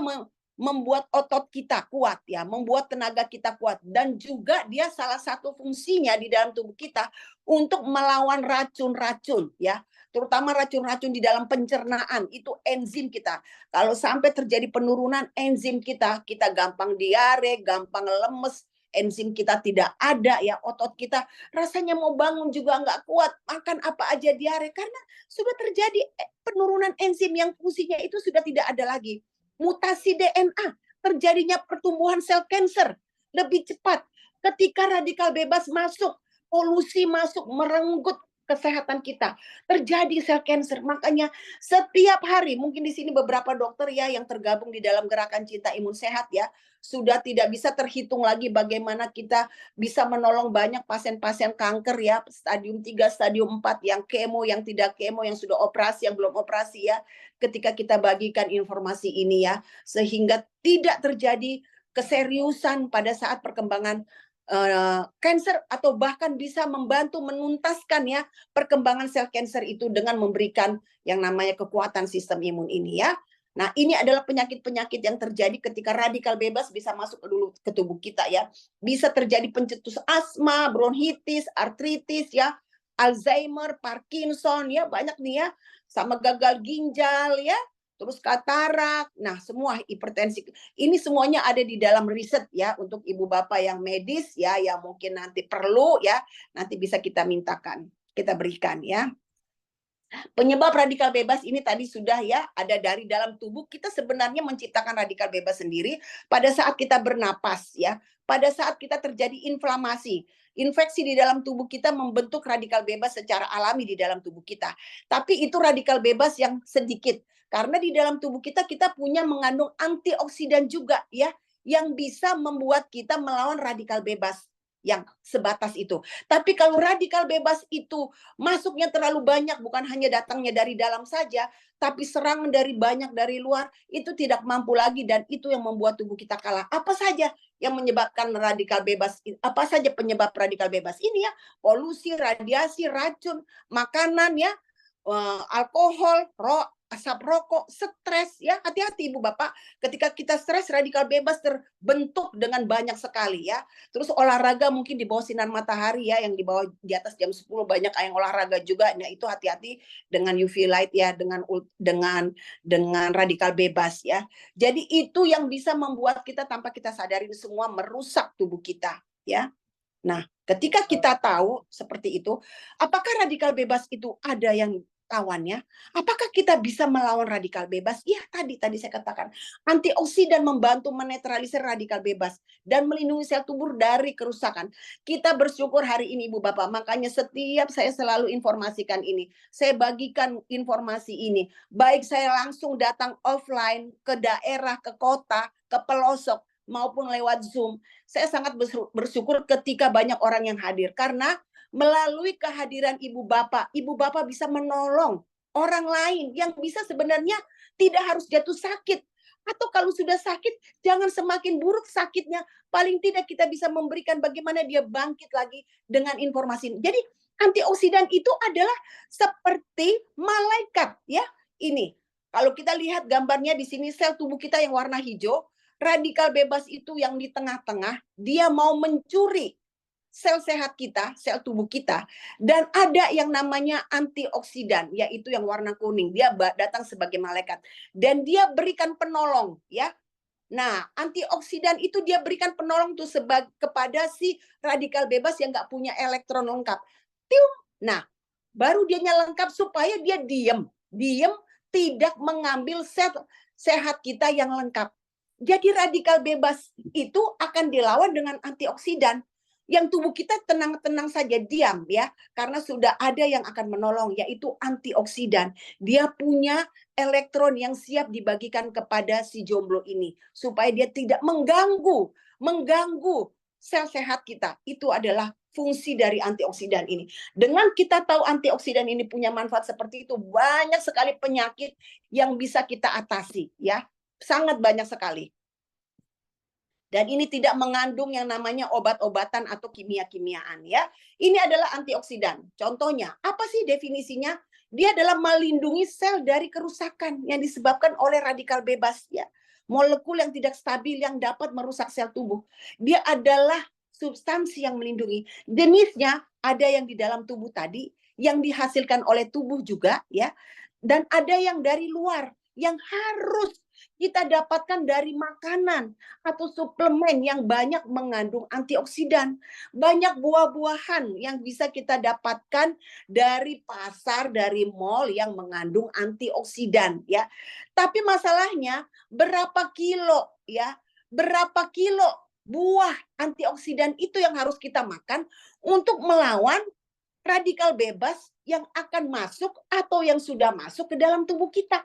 membuat otot kita kuat ya, membuat tenaga kita kuat, dan juga dia salah satu fungsinya di dalam tubuh kita untuk melawan racun-racun ya, terutama racun-racun di dalam pencernaan. Itu enzim kita. Kalau sampai terjadi penurunan enzim kita gampang diare, gampang lemes, enzim kita tidak ada ya, otot kita rasanya mau bangun juga nggak kuat, makan apa aja diare karena sudah terjadi penurunan enzim yang fungsinya itu sudah tidak ada lagi. Mutasi DNA, terjadinya pertumbuhan sel kanker lebih cepat ketika radikal bebas masuk, polusi masuk, merenggut kesehatan kita. Terjadi sel cancer. Makanya setiap hari, mungkin di sini beberapa dokter ya yang tergabung di dalam gerakan Cinta Imun Sehat ya, sudah tidak bisa terhitung lagi bagaimana kita bisa menolong banyak pasien-pasien kanker ya, stadium 3, stadium 4, yang kemo, yang tidak kemo, yang sudah operasi, yang belum operasi ya. Ketika kita bagikan informasi ini ya, sehingga tidak terjadi keseriusan pada saat perkembangan cancer, atau bahkan bisa membantu menuntaskan ya perkembangan sel cancer itu dengan memberikan yang namanya kekuatan sistem imun ini ya. Nah, ini adalah penyakit-penyakit yang terjadi ketika radikal bebas bisa masuk ke tubuh kita ya. Bisa terjadi pencetus asma, bronkitis, artritis ya, Alzheimer, Parkinson ya, banyak nih ya, sama gagal ginjal ya, terus katarak. Nah, semua hipertensi. Ini semuanya ada di dalam riset ya untuk ibu bapak yang medis ya, yang mungkin nanti perlu ya, nanti bisa kita mintakan, kita berikan ya. Penyebab radikal bebas ini tadi sudah ya, ada dari dalam tubuh. Kita sebenarnya menciptakan radikal bebas sendiri pada saat kita bernapas ya, pada saat kita terjadi inflamasi. Infeksi di dalam tubuh kita membentuk radikal bebas secara alami di dalam tubuh kita. Tapi itu radikal bebas yang sedikit. Karena di dalam tubuh kita punya mengandung antioksidan juga ya, yang bisa membuat kita melawan radikal bebas yang sebatas itu. Tapi kalau radikal bebas itu masuknya terlalu banyak, bukan hanya datangnya dari dalam saja, tapi serangan dari banyak dari luar, itu tidak mampu lagi, dan itu yang membuat tubuh kita kalah. Apa saja yang menyebabkan radikal bebas? Apa saja penyebab radikal bebas ini ya? Polusi, radiasi, racun, makanan ya, alkohol, asap rokok, stres ya. Hati-hati ibu bapak, ketika kita stres radikal bebas terbentuk dengan banyak sekali ya. Terus olahraga mungkin di bawah sinar matahari ya, yang di bawah di atas jam 10 banyak yang olahraga juga. Nah, itu hati-hati dengan UV light ya, dengan radikal bebas ya. Jadi itu yang bisa membuat kita tanpa kita sadari semua merusak tubuh kita ya. Nah, ketika kita tahu seperti itu, apakah radikal bebas itu ada yang lawannya? Apakah kita bisa melawan radikal bebas? Iya, tadi saya katakan, antioksidan membantu menetralisir radikal bebas dan melindungi sel tubuh dari kerusakan. Kita bersyukur hari ini Ibu Bapak, makanya setiap saya selalu informasikan ini. Saya bagikan informasi ini. Baik saya langsung datang offline ke daerah, ke kota, ke pelosok, maupun lewat Zoom. Saya sangat bersyukur ketika banyak orang yang hadir, karena melalui kehadiran ibu bapak bisa menolong orang lain yang bisa sebenarnya tidak harus jatuh sakit. Atau kalau sudah sakit, jangan semakin buruk sakitnya. Paling tidak kita bisa memberikan bagaimana dia bangkit lagi dengan informasi. Jadi antioksidan itu adalah seperti malaikat ya. Ini kalau kita lihat gambarnya di sini, sel tubuh kita yang warna hijau, radikal bebas itu yang di tengah-tengah, dia mau mencuri sel sehat kita, sel tubuh kita, dan ada yang namanya antioksidan, yaitu yang warna kuning. Dia datang sebagai malaikat dan dia berikan penolong ya. Nah, antioksidan itu dia berikan penolong tuh kepada si radikal bebas yang nggak punya elektron lengkap. Nah, baru dianya lengkap supaya dia diam, tidak mengambil sel sehat kita yang lengkap. Jadi radikal bebas itu akan dilawan dengan antioksidan. Yang tubuh kita tenang-tenang saja, diam ya, karena sudah ada yang akan menolong, yaitu antioksidan. Dia punya elektron yang siap dibagikan kepada si jomblo ini supaya dia tidak mengganggu sel sehat kita. Itu adalah fungsi dari antioksidan ini. Dengan kita tahu antioksidan ini punya manfaat seperti itu, banyak sekali penyakit yang bisa kita atasi ya. Sangat banyak sekali. Dan ini tidak mengandung yang namanya obat-obatan atau kimia-kimiaan ya. Ini adalah antioksidan. Contohnya, apa sih definisinya? Dia adalah melindungi sel dari kerusakan yang disebabkan oleh radikal bebas ya. Molekul yang tidak stabil yang dapat merusak sel tubuh. Dia adalah substansi yang melindungi. Jenisnya ada yang di dalam tubuh tadi, yang dihasilkan oleh tubuh juga ya. Dan ada yang dari luar, yang harus kita dapatkan dari makanan atau suplemen yang banyak mengandung antioksidan. Banyak buah-buahan yang bisa kita dapatkan dari pasar, dari mall yang mengandung antioksidan ya. Tapi masalahnya berapa kilo ya? Berapa kilo buah antioksidan itu yang harus kita makan untuk melawan Radikal bebas yang akan masuk atau yang sudah masuk ke dalam tubuh kita.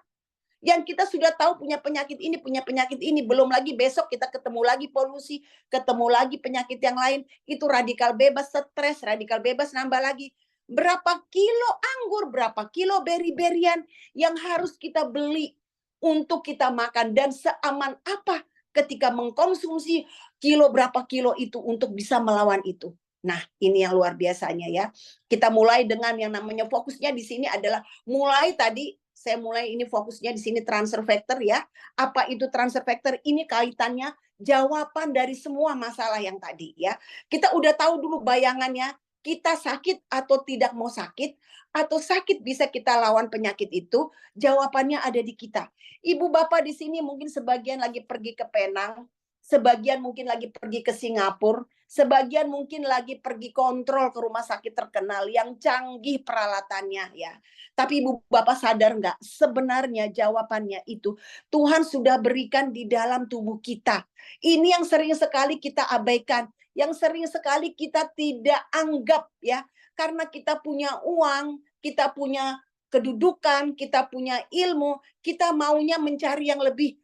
Yang kita sudah tahu punya penyakit ini, belum lagi besok kita ketemu lagi polusi, ketemu lagi penyakit yang lain, itu radikal bebas stres, radikal bebas nambah lagi. Berapa kilo anggur, berapa kilo beri-berian yang harus kita beli untuk kita makan, dan seaman apa ketika mengkonsumsi berapa kilo itu untuk bisa melawan itu. Nah, ini yang luar biasanya ya. Kita mulai dengan yang namanya fokusnya di sini adalah mulai tadi. Saya mulai ini fokusnya di sini transfer factor ya. Apa itu transfer factor? Ini kaitannya jawaban dari semua masalah yang tadi ya. Kita udah tahu dulu bayangannya, kita sakit atau tidak mau sakit, atau sakit bisa kita lawan penyakit itu, jawabannya ada di kita. Ibu bapak di sini mungkin sebagian lagi pergi ke Penang, sebagian mungkin lagi pergi ke Singapura, sebagian mungkin lagi pergi kontrol ke rumah sakit terkenal yang canggih peralatannya ya. Tapi ibu bapak sadar nggak? Sebenarnya jawabannya itu Tuhan sudah berikan di dalam tubuh kita. Ini yang sering sekali kita abaikan, yang sering sekali kita tidak anggap ya. Karena kita punya uang, kita punya kedudukan, kita punya ilmu, kita maunya mencari yang lebih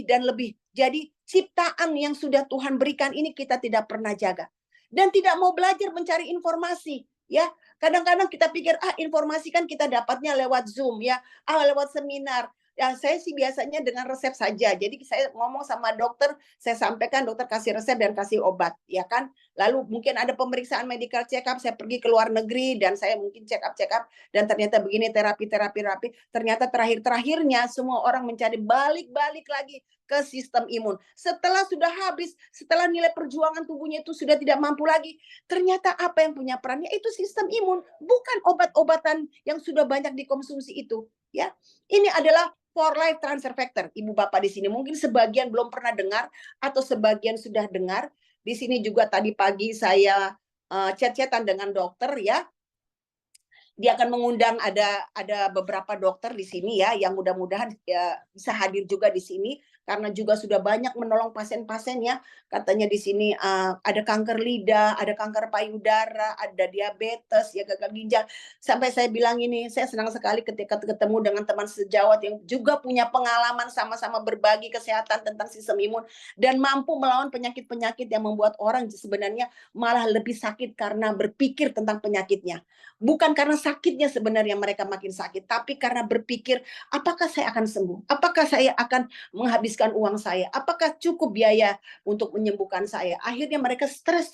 dan lebih. Jadi ciptaan yang sudah Tuhan berikan ini kita tidak pernah jaga. Dan tidak mau belajar mencari informasi ya. Kadang-kadang kita pikir informasi kan kita dapatnya lewat Zoom ya, lewat seminar. Ya, saya sih biasanya dengan resep saja. Jadi saya ngomong sama dokter, saya sampaikan, dokter kasih resep dan kasih obat, ya kan. Lalu mungkin ada pemeriksaan medical check up, saya pergi ke luar negeri dan saya mungkin check up dan ternyata begini terapi. Ternyata terakhirnya semua orang mencari balik lagi ke sistem imun. Setelah sudah habis, setelah nilai perjuangan tubuhnya itu sudah tidak mampu lagi, ternyata apa yang punya perannya itu sistem imun, bukan obat-obatan yang sudah banyak dikonsumsi itu. Ya, ini adalah for life transfer factor. Ibu bapak di sini mungkin sebagian belum pernah dengar atau sebagian sudah dengar. Di sini juga tadi pagi saya chat-chatan dengan dokter ya. Dia akan mengundang ada beberapa dokter di sini ya, yang mudah-mudahan ya, bisa hadir juga di sini karena juga sudah banyak menolong pasien-pasien ya. Katanya di sini ada kanker lidah, ada kanker payudara, ada diabetes, ya gagal ginjal. Sampai saya bilang ini, saya senang sekali ketika ketemu dengan teman sejawat yang juga punya pengalaman sama-sama berbagi kesehatan tentang sistem imun dan mampu melawan penyakit-penyakit yang membuat orang sebenarnya malah lebih sakit karena berpikir tentang penyakitnya. Bukan karena sakitnya sebenarnya mereka makin sakit, tapi karena berpikir, apakah saya akan sembuh? Apakah saya akan menghabiskan uang saya? Apakah cukup biaya untuk menyembuhkan saya? Akhirnya mereka stres,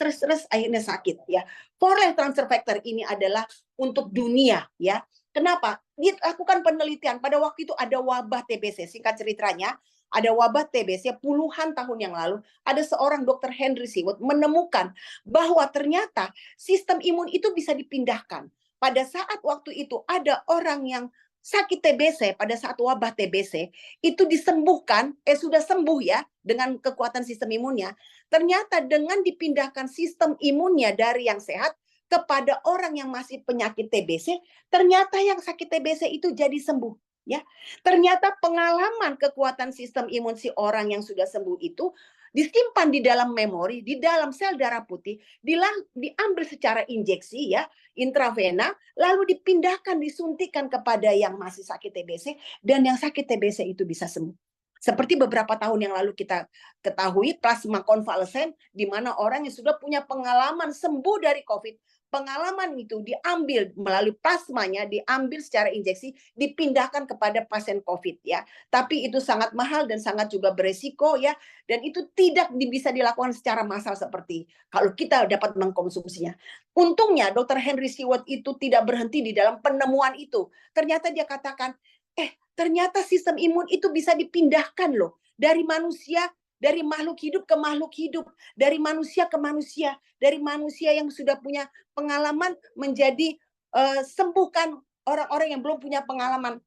akhirnya sakit ya. For life transfer factor ini adalah untuk dunia ya. Kenapa? Dilakukan penelitian pada waktu itu ada wabah TBC, singkat ceritanya. Ada wabah TBC puluhan tahun yang lalu, ada seorang dokter Henry Seward menemukan bahwa ternyata sistem imun itu bisa dipindahkan. Pada saat waktu itu ada orang yang sakit TBC, pada saat wabah TBC, itu disembuhkan, sudah sembuh ya, dengan kekuatan sistem imunnya. Ternyata dengan dipindahkan sistem imunnya dari yang sehat kepada orang yang masih penyakit TBC, ternyata yang sakit TBC itu jadi sembuh. Ya, ternyata pengalaman kekuatan sistem imun si orang yang sudah sembuh itu disimpan di dalam memori, di dalam sel darah putih, diambil secara injeksi ya, intravena, lalu dipindahkan, disuntikan kepada yang masih sakit TBC, dan yang sakit TBC itu bisa sembuh. Seperti beberapa tahun yang lalu kita ketahui plasma konvalesen, di mana orang yang sudah punya pengalaman sembuh dari COVID, pengalaman itu diambil melalui plasmanya, diambil secara injeksi, dipindahkan kepada pasien COVID ya. Tapi itu sangat mahal dan sangat juga beresiko ya. Dan itu tidak bisa dilakukan secara massal seperti kalau kita dapat mengkonsumsinya. Untungnya Dr. Henry Seward itu tidak berhenti di dalam penemuan itu. Ternyata dia katakan, ternyata sistem imun itu bisa dipindahkan loh. Dari manusia, dari makhluk hidup ke makhluk hidup, dari manusia ke manusia, dari manusia yang sudah punya pengalaman menjadi sembuhkan orang-orang yang belum punya pengalaman.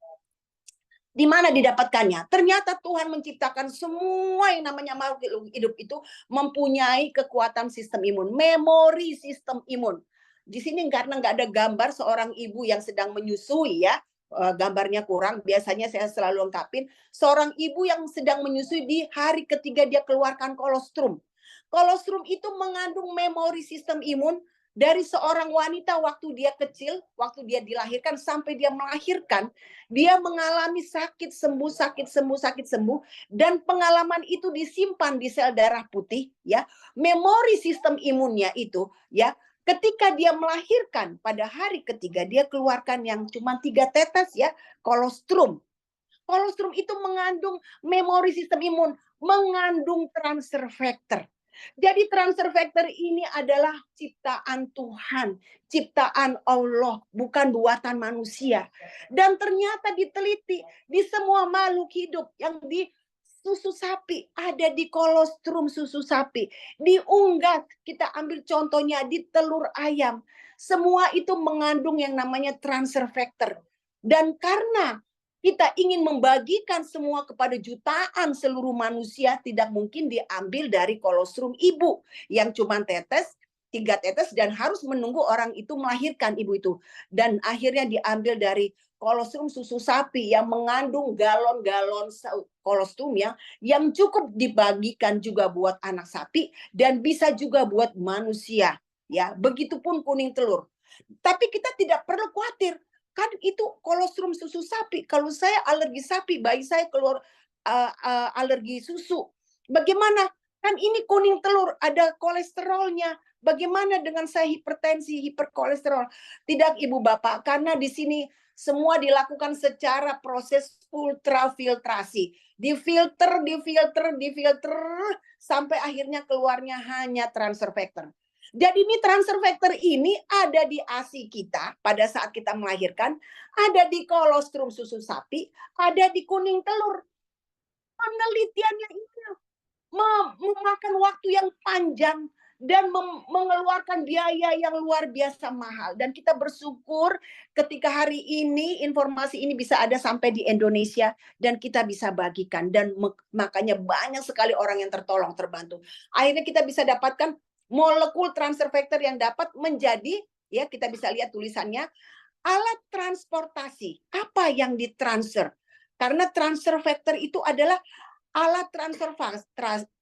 Di mana didapatkannya? Ternyata Tuhan menciptakan semua yang namanya makhluk hidup itu mempunyai kekuatan sistem imun, memori sistem imun. Di sini karena nggak ada gambar seorang ibu yang sedang menyusui ya, gambarnya kurang, biasanya saya selalu lengkapin, seorang ibu yang sedang menyusui di hari ketiga dia keluarkan kolostrum. Kolostrum itu mengandung memori sistem imun Dari seorang wanita waktu dia kecil, waktu dia dilahirkan sampai dia melahirkan, dia mengalami sakit sembuh, sakit sembuh, sakit sembuh, dan pengalaman itu disimpan di sel darah putih, ya. Memori sistem imunnya itu, ya. Ketika dia melahirkan pada hari ketiga, dia keluarkan yang cuma 3 tetes, ya, kolostrum. Kolostrum itu mengandung memori sistem imun, mengandung transfer factor. Jadi transfer factor ini adalah ciptaan Tuhan, ciptaan Allah, bukan buatan manusia. Dan ternyata diteliti di semua makhluk hidup yang di susu sapi, ada di kolostrum susu sapi. Di unggas, kita ambil contohnya di telur ayam. Semua itu mengandung yang namanya transfer factor. Dan karena kita ingin membagikan semua kepada jutaan seluruh manusia, tidak mungkin diambil dari kolostrum ibu yang cuma tetes, 3 tetes, dan harus menunggu orang itu melahirkan ibu itu. Dan akhirnya diambil dari kolostrum susu sapi yang mengandung galon-galon kolostrum yang cukup dibagikan juga buat anak sapi dan bisa juga buat manusia, ya. Begitupun kuning telur. Tapi kita tidak perlu khawatir. Kan itu kolostrum susu sapi. Kalau saya alergi sapi, bayi saya keluar alergi susu. Bagaimana? Kan ini kuning telur, ada kolesterolnya. Bagaimana dengan saya hipertensi, hiperkolesterol? Tidak, Ibu Bapak, karena di sini semua dilakukan secara proses ultrafiltrasi. Difilter, sampai akhirnya keluarnya hanya transfer factor. Jadi ini transfer factor ini ada di ASI kita pada saat kita melahirkan, ada di kolostrum susu sapi, ada di kuning telur. Penelitiannya ini memakan waktu yang panjang dan mengeluarkan biaya yang luar biasa mahal. Dan kita bersyukur ketika hari ini informasi ini bisa ada sampai di Indonesia dan kita bisa bagikan. Dan makanya banyak sekali orang yang tertolong, terbantu. Akhirnya kita bisa dapatkan molekul transfer factor yang dapat menjadi, ya kita bisa lihat tulisannya, alat transportasi. Apa yang ditransfer? Karena transfer factor itu adalah alat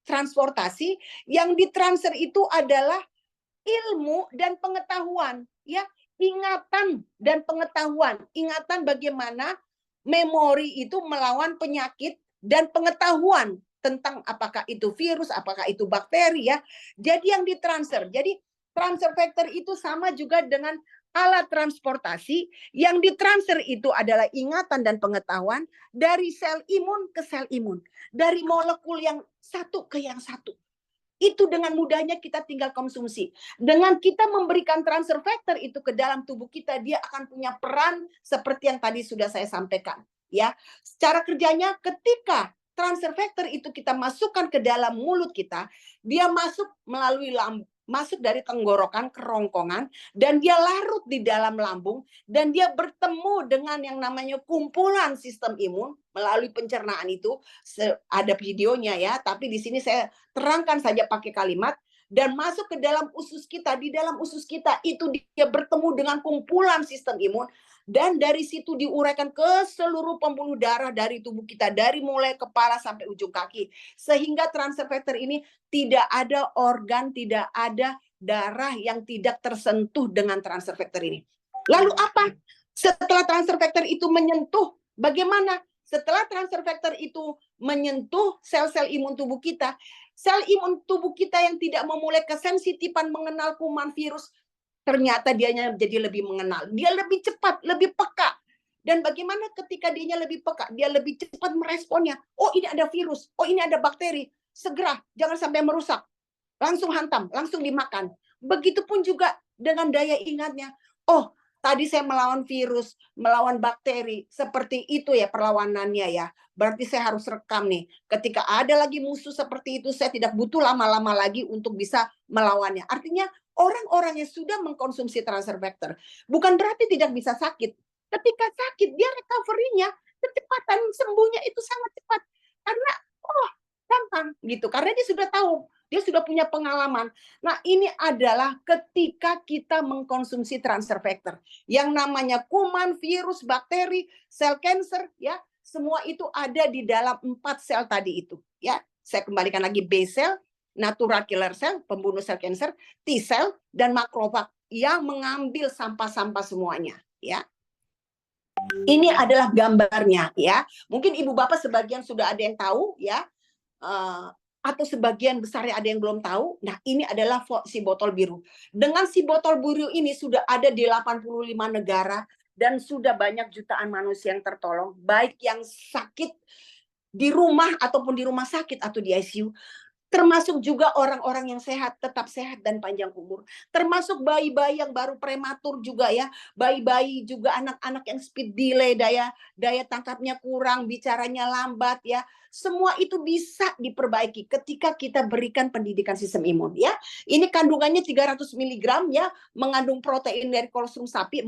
transportasi, yang ditransfer itu adalah ilmu dan pengetahuan, ya, ingatan dan pengetahuan. Ingatan bagaimana memori itu melawan penyakit dan pengetahuan tentang apakah itu virus, apakah itu bakteri, ya. Jadi yang ditransfer. Jadi transfer factor itu sama juga dengan alat transportasi. Yang ditransfer itu adalah ingatan dan pengetahuan dari sel imun ke sel imun. Dari molekul yang satu ke yang satu. Itu dengan mudahnya kita tinggal konsumsi. Dengan kita memberikan transfer factor itu ke dalam tubuh kita, dia akan punya peran seperti yang tadi sudah saya sampaikan. Ya, secara kerjanya ketika transfer factor itu kita masukkan ke dalam mulut kita, dia masuk melalui masuk dari tenggorokan, kerongkongan, dan dia larut di dalam lambung, dan dia bertemu dengan yang namanya kumpulan sistem imun melalui pencernaan itu. Ada videonya, ya, tapi di sini saya terangkan saja pakai kalimat, dan masuk ke dalam usus kita. Di dalam usus kita itu dia bertemu dengan kumpulan sistem imun, dan dari situ diuraikan ke seluruh pembuluh darah dari tubuh kita, dari mulai kepala sampai ujung kaki. Sehingga transfer factor ini tidak ada organ, tidak ada darah yang tidak tersentuh dengan transfer factor ini. Lalu apa? Setelah transfer factor itu menyentuh, bagaimana? Setelah transfer factor itu menyentuh sel-sel imun tubuh kita, sel imun tubuh kita yang tidak memulai kesensitifan mengenal kuman virus, ternyata dianya jadi lebih mengenal. Dia lebih cepat, lebih peka. Dan bagaimana ketika dianya lebih peka, dia lebih cepat meresponnya. Oh, ini ada virus. Oh, ini ada bakteri. Segera, jangan sampai merusak. Langsung hantam, langsung dimakan. Begitupun juga dengan daya ingatnya. Oh, tadi saya melawan virus, melawan bakteri. Seperti itu ya perlawanannya, ya. Berarti saya harus rekam nih. Ketika ada lagi musuh seperti itu, saya tidak butuh lama-lama lagi untuk bisa melawannya. Artinya orang-orang yang sudah mengkonsumsi transfer factor bukan berarti tidak bisa sakit. Ketika sakit, dia recovery-nya, kecepatan sembuhnya itu sangat cepat. Karena, gampang gitu. Karena dia sudah tahu, dia sudah punya pengalaman. Nah, ini adalah ketika kita mengkonsumsi transfer factor. Yang namanya kuman, virus, bakteri, sel cancer, ya, semua itu ada di dalam 4 sel tadi itu. Ya, saya kembalikan lagi, B cell, natural killer cell, pembunuh sel cancer, T cell, dan makrofag. yang mengambil sampah-sampah semuanya, ya. Ini adalah gambarnya, ya. Mungkin ibu bapak sebagian sudah ada yang tahu, ya, atau sebagian besar ada yang belum tahu. Nah, ini adalah si botol biru. Dengan si botol biru ini sudah ada di 85 negara dan sudah banyak jutaan manusia yang tertolong, baik yang sakit di rumah ataupun di rumah sakit atau di ICU. Termasuk juga orang-orang yang sehat, tetap sehat dan panjang umur. Termasuk bayi-bayi yang baru prematur juga, ya. Bayi-bayi juga, anak-anak yang speed delay, daya tangkapnya kurang, bicaranya lambat, ya. Semua itu bisa diperbaiki ketika kita berikan pendidikan sistem imun, ya. Ini kandungannya 300 mg, ya, mengandung protein dari kolostrum sapi,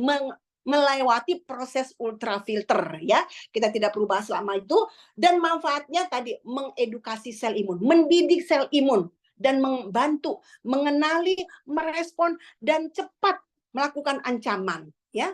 melewati proses ultrafilter, ya. Kita tidak perlu bahas lama itu. Dan manfaatnya tadi mengedukasi sel imun, mendidik sel imun, dan membantu mengenali, merespon, dan cepat melakukan ancaman, ya.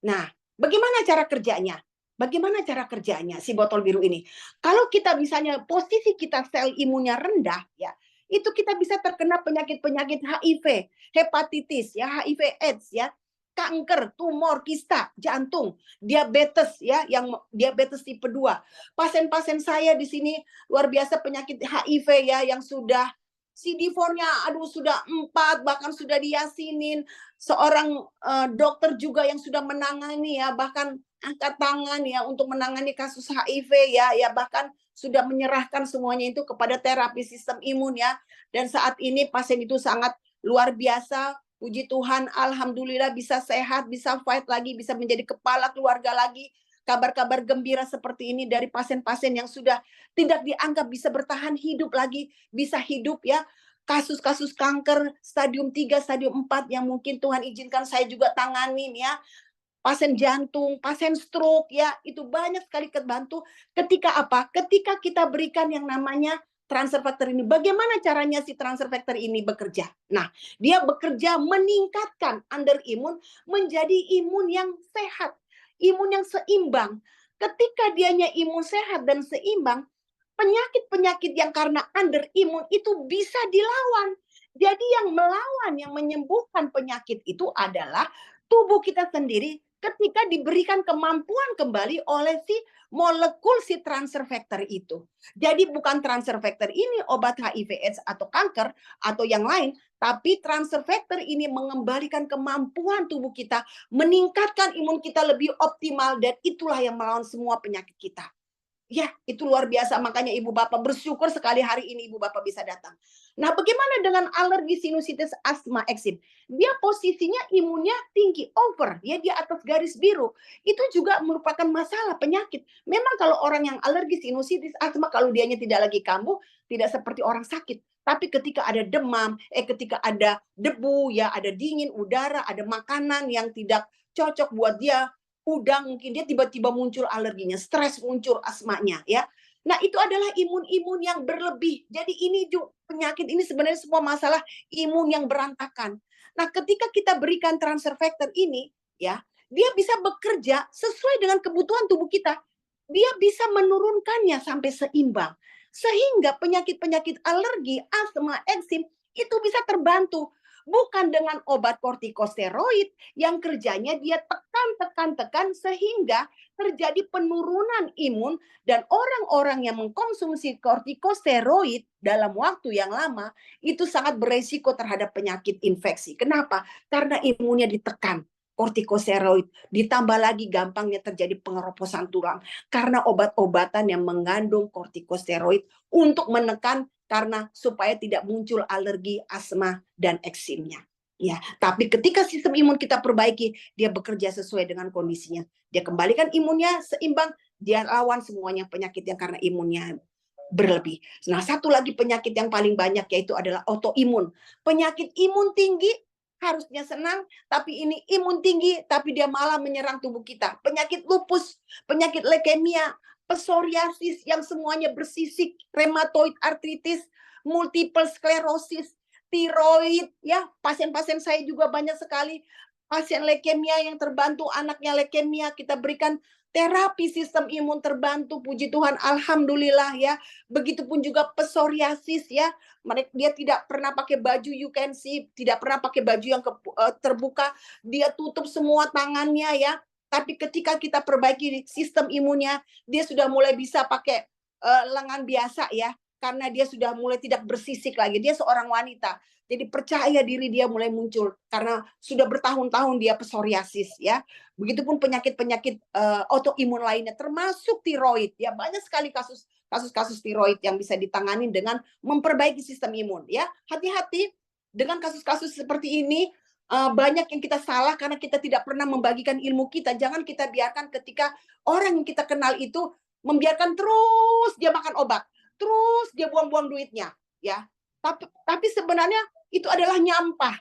Nah, bagaimana cara kerjanya? Bagaimana cara kerjanya si botol biru ini? Kalau kita misalnya posisi kita sel imunnya rendah, ya, itu kita bisa terkena penyakit-penyakit HIV, hepatitis, ya, HIV AIDS, ya, kanker, tumor, kista, jantung, diabetes, ya, yang diabetes tipe 2. Pasien-pasien saya di sini luar biasa penyakit HIV, ya, yang sudah CD4-nya aduh sudah 4, bahkan sudah diyasinin. Seorang dokter juga yang sudah menangani, ya, bahkan angkat tangan, ya, untuk menangani kasus HIV, ya, bahkan sudah menyerahkan semuanya itu kepada terapi sistem imun, ya. Dan saat ini pasien itu sangat luar biasa. Puji Tuhan, alhamdulillah bisa sehat, bisa fight lagi, bisa menjadi kepala keluarga lagi. Kabar-kabar gembira seperti ini dari pasien-pasien yang sudah tidak dianggap bisa bertahan hidup lagi, bisa hidup, ya. Kasus-kasus kanker stadium 3, stadium 4 yang mungkin Tuhan izinkan saya juga tanganin, ya. Pasien jantung, pasien stroke, ya, itu banyak sekali kebantu ketika apa? Ketika kita berikan yang namanya transfer factor ini. Bagaimana caranya si transfer factor ini bekerja? Nah, dia bekerja meningkatkan under imun menjadi imun yang sehat, imun yang seimbang. Ketika dianya imun sehat dan seimbang, penyakit-penyakit yang karena under imun itu bisa dilawan. Jadi yang melawan, yang menyembuhkan penyakit itu adalah tubuh kita sendiri ketika diberikan kemampuan kembali oleh si molekul si transfer factor itu. Jadi bukan transfer factor ini obat HIV AIDS atau kanker atau yang lain, tapi transfer factor ini mengembalikan kemampuan tubuh kita, meningkatkan imun kita lebih optimal, dan itulah yang melawan semua penyakit kita. Ya, itu luar biasa. Makanya ibu bapak bersyukur sekali hari ini ibu bapak bisa datang. Nah, bagaimana dengan alergi, sinusitis, asma, eksim? Dia posisinya imunnya tinggi, over, ya, di atas garis biru. Itu juga merupakan masalah penyakit. Memang kalau orang yang alergi, sinusitis, asma, kalau dianya tidak lagi kambuh, tidak seperti orang sakit. Tapi ketika ada demam, ketika ada debu, ya, ada dingin udara, ada makanan yang tidak cocok buat dia, udang mungkin dia tiba-tiba muncul alerginya, stres muncul asmanya, ya. Nah, itu adalah imun-imun yang berlebih. Jadi ini penyakit ini sebenarnya semua masalah imun yang berantakan. Nah, ketika kita berikan transfer factor ini, ya, dia bisa bekerja sesuai dengan kebutuhan tubuh kita. Dia bisa menurunkannya sampai seimbang. Sehingga penyakit-penyakit alergi, asma, eksim itu bisa terbantu. Bukan dengan obat kortikosteroid yang kerjanya dia tekan sehingga terjadi penurunan imun, dan orang-orang yang mengkonsumsi kortikosteroid dalam waktu yang lama itu sangat beresiko terhadap penyakit infeksi. Kenapa? Karena imunnya ditekan. Kortikosteroid ditambah lagi gampangnya terjadi pengeroposan tulang karena obat-obatan yang mengandung kortikosteroid untuk menekan karena supaya tidak muncul alergi, asma, dan eksimnya. Ya, tapi ketika sistem imun kita perbaiki, dia bekerja sesuai dengan kondisinya. Dia kembalikan imunnya seimbang, dia lawan semuanya penyakit yang karena imunnya berlebih. Nah, satu lagi penyakit yang paling banyak yaitu adalah autoimun. Penyakit imun tinggi harusnya senang, tapi ini imun tinggi, tapi dia malah menyerang tubuh kita. Penyakit lupus, penyakit leukemia, psoriasis yang semuanya bersisik, rheumatoid arthritis, multiple sclerosis, tiroid, ya, pasien-pasien saya juga banyak sekali pasien leukemia yang terbantu, anaknya leukemia, kita berikan terapi sistem imun terbantu, puji Tuhan, alhamdulillah ya. Begitupun juga psoriasis ya, dia tidak pernah pakai baju you can see, tidak pernah pakai baju yang terbuka, dia tutup semua tangannya ya. Tapi ketika kita perbaiki sistem imunnya, dia sudah mulai bisa pakai lengan biasa ya, karena dia sudah mulai tidak bersisik lagi. Dia seorang wanita. Jadi percaya diri dia mulai muncul karena sudah bertahun-tahun dia psoriasis ya. Begitupun penyakit-penyakit autoimun lainnya termasuk tiroid ya. Banyak sekali kasus-kasus tiroid yang bisa ditangani dengan memperbaiki sistem imun ya. Hati-hati dengan kasus-kasus seperti ini. Banyak yang kita salah karena kita tidak pernah membagikan ilmu kita. Jangan kita biarkan ketika orang yang kita kenal itu membiarkan terus dia makan obat, terus dia buang-buang duitnya ya. Tapi sebenarnya itu adalah menyampah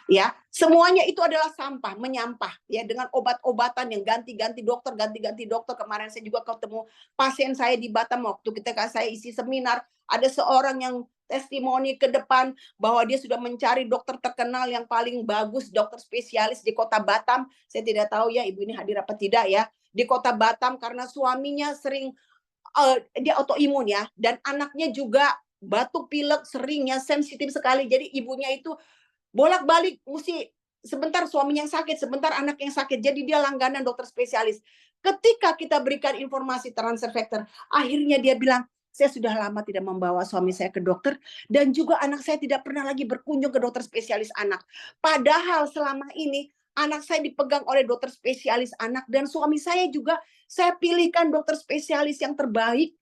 ya. Semuanya itu adalah sampah, menyampah ya, dengan obat-obatan yang ganti-ganti dokter. Kemarin saya juga ketemu pasien saya di Batam waktu ketika saya isi seminar, ada seorang yang testimoni ke depan bahwa dia sudah mencari dokter terkenal yang paling bagus, dokter spesialis di Kota Batam. Saya tidak tahu ya ibu ini hadir apa tidak ya, di Kota Batam, karena suaminya sering dia autoimun ya, dan anaknya juga batuk pilek seringnya, sensitif sekali. Jadi ibunya itu bolak-balik mesti sebentar suaminya yang sakit, sebentar anak yang sakit. Jadi dia langganan dokter spesialis. Ketika kita berikan informasi transfer factor, akhirnya dia bilang, saya sudah lama tidak membawa suami saya ke dokter, dan juga anak saya tidak pernah lagi berkunjung ke dokter spesialis anak. Padahal selama ini anak saya dipegang oleh dokter spesialis anak, dan suami saya juga saya pilihkan dokter spesialis yang terbaik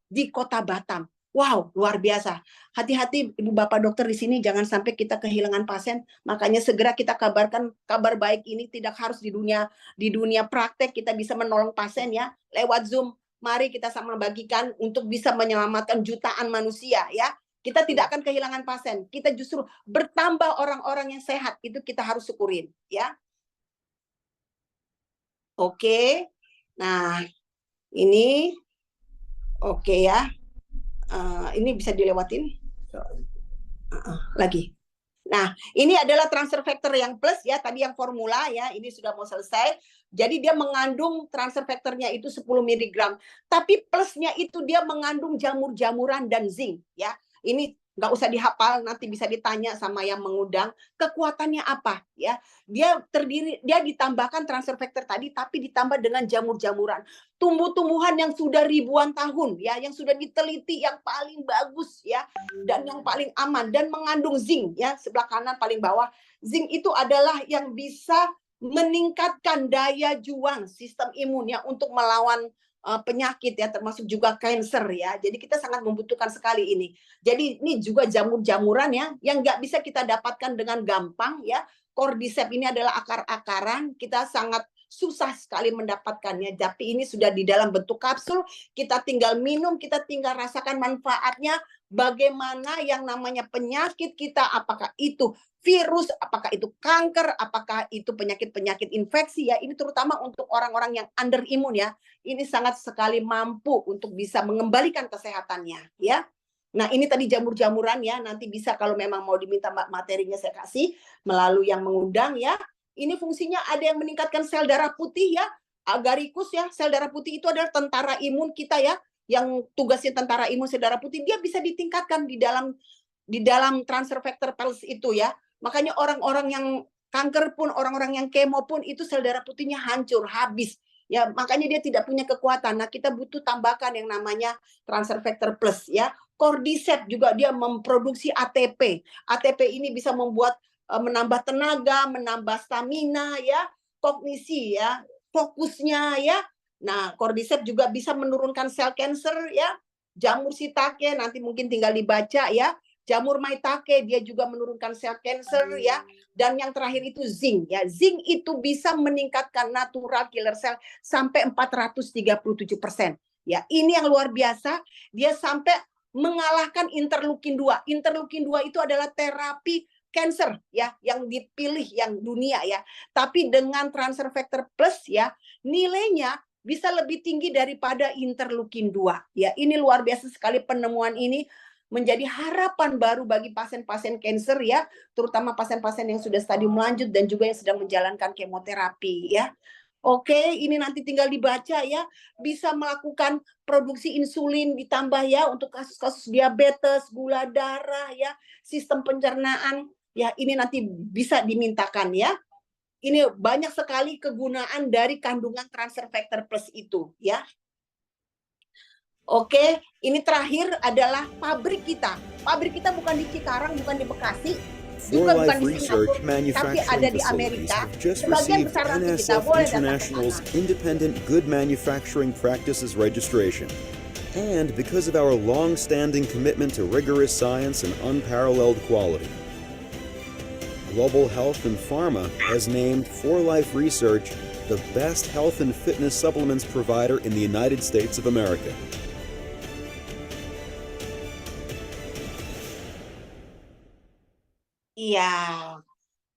di Kota Batam. Wow, luar biasa. Hati-hati Ibu Bapak dokter di sini, jangan sampai kita kehilangan pasien. Makanya segera kita kabarkan kabar baik ini, tidak harus di dunia praktek, kita bisa menolong pasien ya lewat Zoom. Mari kita sama bagikan untuk bisa menyelamatkan jutaan manusia ya. Kita tidak akan kehilangan pasien. Kita justru bertambah orang-orang yang sehat. Itu kita harus syukurin ya. Oke. Nah, ini oke ya. Ini bisa dilewatin lagi. Nah, ini adalah transfer factor yang plus ya, tadi yang formula ya, ini sudah mau selesai. Jadi dia mengandung transfer factornya itu 10 mg. Tapi plusnya itu dia mengandung jamur-jamuran dan zinc ya. Ini nggak usah dihafal, nanti bisa ditanya sama yang mengundang kekuatannya apa ya. Dia ditambahkan transfer factor tadi, tapi ditambah dengan jamur-jamuran, tumbuh-tumbuhan yang sudah ribuan tahun ya, yang sudah diteliti, yang paling bagus ya, dan yang paling aman, dan mengandung zinc ya. Sebelah kanan paling bawah, zinc itu adalah yang bisa meningkatkan daya juang sistem imunnya untuk melawan penyakit ya, termasuk juga kanker ya. Jadi kita sangat membutuhkan sekali ini. Jadi ini juga jamur-jamuran ya, yang nggak bisa kita dapatkan dengan gampang ya. Cordyceps ini adalah akar-akaran, kita sangat susah sekali mendapatkannya. Tapi ini sudah di dalam bentuk kapsul, kita tinggal minum, kita tinggal rasakan manfaatnya. Bagaimana yang namanya penyakit kita, apakah itu virus, apakah itu kanker, apakah itu penyakit-penyakit infeksi ya. Ini terutama untuk orang-orang yang underimun ya. Ini sangat sekali mampu untuk bisa mengembalikan kesehatannya ya. Nah, ini tadi jamur-jamuran ya. Nanti bisa kalau memang mau diminta materinya saya kasih melalui yang mengundang ya. Ini fungsinya ada yang meningkatkan sel darah putih ya. Agaricus ya, sel darah putih itu adalah tentara imun kita ya. Yang tugasnya tentara imun sel darah putih, dia bisa ditingkatkan di dalam transfer factor plus itu ya. Makanya orang-orang yang kanker pun, orang-orang yang kemo pun, itu sel darah putihnya hancur, habis. Ya, makanya dia tidak punya kekuatan. Nah, kita butuh tambahkan yang namanya transfer factor plus ya. Cordyceps juga dia memproduksi ATP. ATP ini bisa membuat menambah tenaga, menambah stamina ya, kognisi ya, fokusnya ya. Nah, Cordyceps juga bisa menurunkan sel kanker ya. Jamur shiitake nanti mungkin tinggal dibaca ya. Jamur maitake dia juga menurunkan sel kanker ya. Dan yang terakhir itu zinc ya. Zinc itu bisa meningkatkan natural killer cell sampai 437%. Ya, ini yang luar biasa. Dia sampai mengalahkan interleukin 2. Interleukin 2 itu adalah terapi kanker ya, yang dipilih yang dunia ya. Tapi dengan transfer factor plus ya, nilainya bisa lebih tinggi daripada interleukin 2 ya. Ini luar biasa sekali penemuan ini. menjadi harapan baru bagi pasien-pasien kanker ya, terutama pasien-pasien yang sudah stadium lanjut dan juga yang sedang menjalankan kemoterapi ya. Oke, ini nanti tinggal dibaca ya, bisa melakukan produksi insulin ditambah ya untuk kasus-kasus diabetes, gula darah ya, sistem pencernaan ya, ini nanti bisa dimintakan ya. Ini banyak sekali kegunaan dari kandungan transfer factor plus itu ya. Oke, ini terakhir adalah pabrik kita. Pabrik kita bukan di Cikarang, bukan di Bekasi, For juga bukan Life di Research Singapura, tapi ada manufacturing di facilities Amerika. have just Sebagian received besar nanti kita NSF boleh datang ke International's sana. Independent Good Manufacturing Practices registration. And because of our long-standing commitment to rigorous science and unparalleled quality, Global Health and Pharma has named For Life Research the best health and fitness supplements provider in the United States of America. Iya,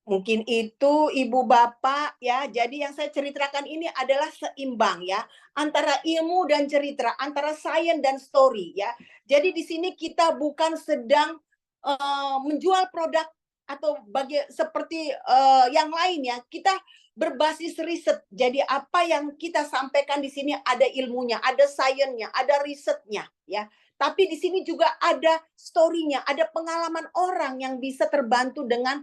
mungkin itu Ibu Bapak ya. Jadi yang saya ceritakan ini adalah seimbang ya antara ilmu dan cerita, antara sains dan story ya. Jadi di sini kita bukan sedang menjual produk atau seperti yang lain ya. Kita berbasis riset. Jadi apa yang kita sampaikan di sini ada ilmunya, ada sainsnya, ada risetnya ya. Tapi di sini juga ada story-nya, ada pengalaman orang yang bisa terbantu dengan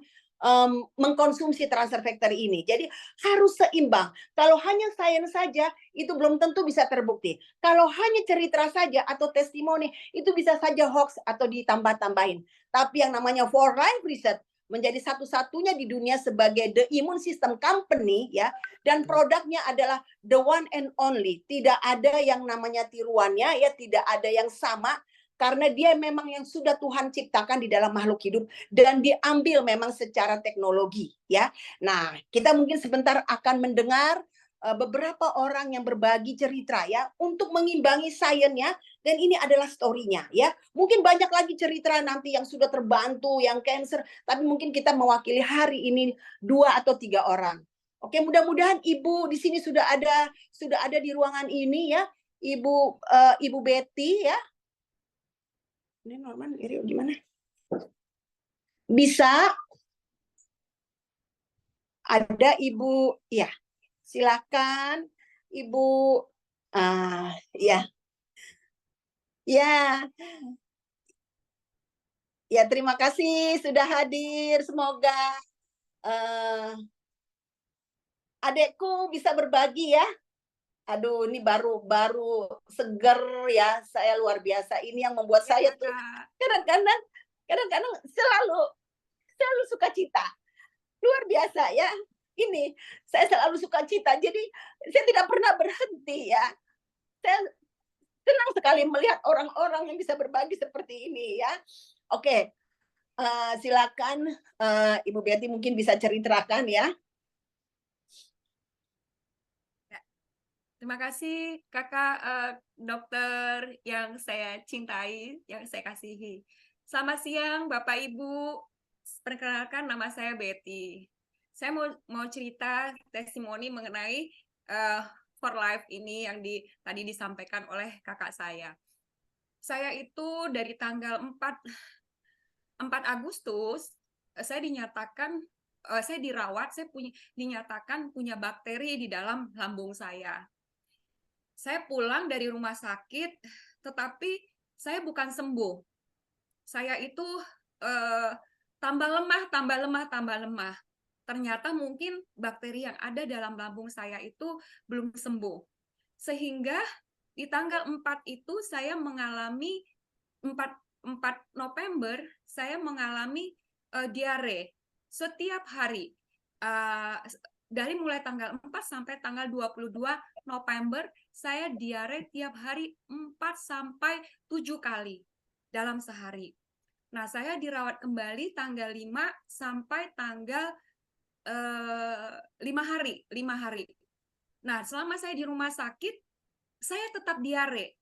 mengkonsumsi transfer factor ini. Jadi harus seimbang. Kalau hanya sains saja, itu belum tentu bisa terbukti. Kalau hanya cerita saja atau testimoni, itu bisa saja hoax atau ditambah-tambahin. Tapi yang namanya For Life Research menjadi satu-satunya di dunia sebagai the immune system company ya, dan produknya adalah the one and only. Tidak ada yang namanya tiruannya ya, tidak ada yang sama karena dia memang yang sudah Tuhan ciptakan di dalam makhluk hidup dan diambil memang secara teknologi ya. Nah, kita mungkin sebentar akan mendengar beberapa orang yang berbagi cerita ya untuk mengimbangi sainsnya, dan ini adalah story-nya ya. Mungkin banyak lagi cerita nanti yang sudah terbantu yang kanker, tapi mungkin kita mewakili hari ini 2 atau 3 orang. Oke, mudah-mudahan Ibu di sini sudah ada di ruangan ini ya. Ibu Betty ya. Ini Norman, gimana? Bisa ada Ibu ya. Silakan Ibu ya. Ya. Ya, terima kasih sudah hadir. Semoga adekku bisa berbagi ya. Aduh, ini baru seger ya. Saya luar biasa. Ini yang membuat saya tuh kadang-kadang selalu sukacita. Luar biasa ya. Ini saya selalu sukacita. Jadi saya tidak pernah berhenti ya. Saya senang sekali melihat orang-orang yang bisa berbagi seperti ini ya. Oke, silakan Ibu Betty mungkin bisa ceritakan ya. Terima kasih Kakak dokter yang saya cintai, yang saya kasihi. Selamat siang Bapak Ibu. Perkenalkan, nama saya Betty. Saya mau cerita testimoni mengenai For Life ini yang tadi disampaikan oleh kakak saya. Saya itu dari tanggal 4 Agustus saya dinyatakan saya dirawat, dinyatakan punya bakteri di dalam lambung saya. Saya pulang dari rumah sakit, tetapi saya bukan sembuh. Saya itu tambah lemah. Ternyata mungkin bakteri yang ada dalam lambung saya itu belum sembuh. Sehingga di tanggal 4 itu saya mengalami 4 November saya mengalami diare setiap hari. Dari mulai tanggal 4 sampai tanggal 22 November saya diare tiap hari 4 sampai 7 kali dalam sehari. Nah, saya dirawat kembali tanggal 5 sampai tanggal 5 hari. Nah, selama saya di rumah sakit, saya tetap diare.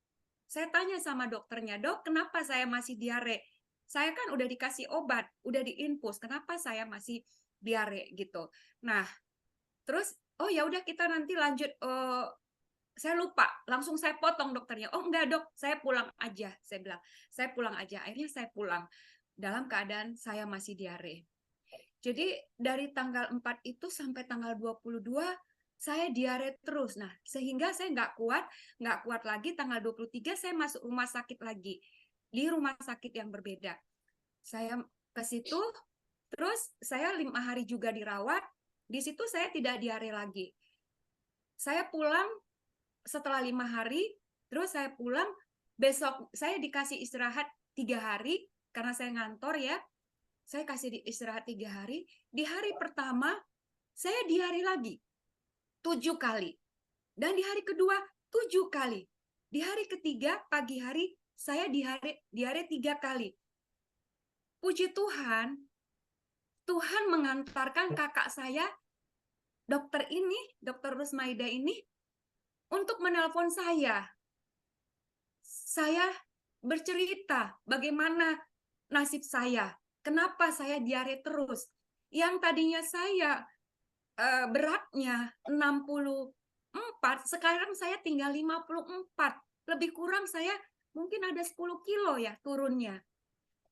Saya tanya sama dokternya, "Dok, kenapa saya masih diare? Saya kan udah dikasih obat, udah diinfus, kenapa saya masih diare?" gitu. Nah, terus, "Oh ya udah kita nanti lanjut saya lupa, langsung saya potong dokternya. Oh enggak dok, saya pulang aja, saya bilang. Saya pulang aja. Akhirnya saya pulang dalam keadaan saya masih diare. Jadi dari tanggal 4 itu sampai tanggal 22 saya diare terus. Nah, sehingga saya nggak kuat lagi. Tanggal 23 saya masuk rumah sakit lagi, di rumah sakit yang berbeda. Saya ke situ, terus saya 5 hari juga dirawat. Di situ saya tidak diare lagi. Saya pulang setelah 5 hari, terus saya pulang. Besok saya dikasih istirahat 3 hari karena saya ngantor ya. Saya kasih istirahat 3 hari. Di hari pertama saya diare lagi 7 kali. Dan di hari kedua 7 kali. Di hari ketiga pagi hari saya diare 3 kali. Puji Tuhan, Tuhan mengantarkan kakak saya, dokter Rusmaida ini, untuk menelpon saya. Saya bercerita bagaimana nasib saya. Kenapa saya diare terus. Yang tadinya saya beratnya 64, sekarang saya tinggal 54. Lebih kurang saya mungkin ada 10 kilo ya turunnya.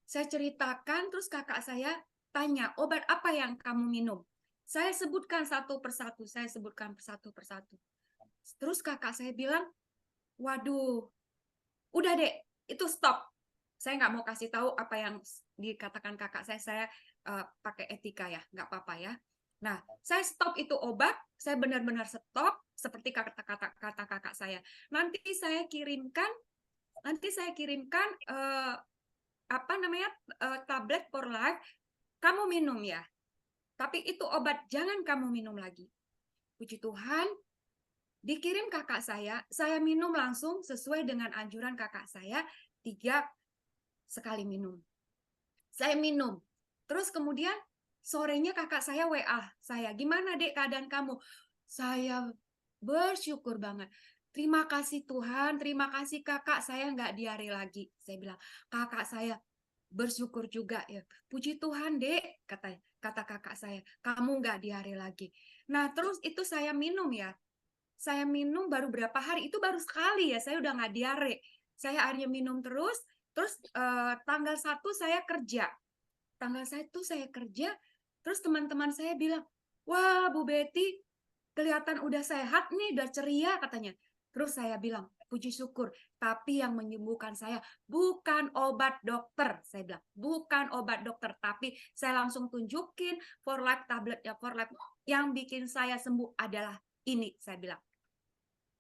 Saya ceritakan, terus kakak saya tanya, obat apa yang kamu minum? Saya sebutkan satu persatu. Terus kakak saya bilang, waduh, udah dek, itu stop. Saya nggak mau kasih tahu apa yang dikatakan kakak saya pakai etika ya, nggak apa-apa ya. Nah, saya stop itu obat, saya benar-benar stop, seperti kata kakak saya. Nanti saya kirimkan tablet for life, kamu minum ya. Tapi itu obat jangan kamu minum lagi. Puji Tuhan, dikirim kakak saya minum langsung sesuai dengan anjuran kakak saya, 3 sekali minum. Saya minum. Terus kemudian sorenya kakak saya WA saya, gimana dek keadaan kamu? Saya bersyukur banget. Terima kasih Tuhan, terima kasih kakak, saya nggak diare lagi. Saya bilang, kakak saya bersyukur juga ya. Puji Tuhan dek, kata kakak saya, kamu nggak diare lagi. Nah terus itu saya minum ya. Saya minum baru berapa hari, itu baru sekali ya, saya udah nggak diare. Saya akhirnya minum terus tanggal 1 saya kerja. Terus teman-teman saya bilang, wah Bu Betty, kelihatan udah sehat nih, udah ceria katanya. Terus saya bilang, puji syukur, tapi yang menyembuhkan saya bukan obat dokter. Saya bilang, bukan obat dokter, tapi saya langsung tunjukin for life tablet ya, for life. Yang bikin saya sembuh adalah ini, saya bilang.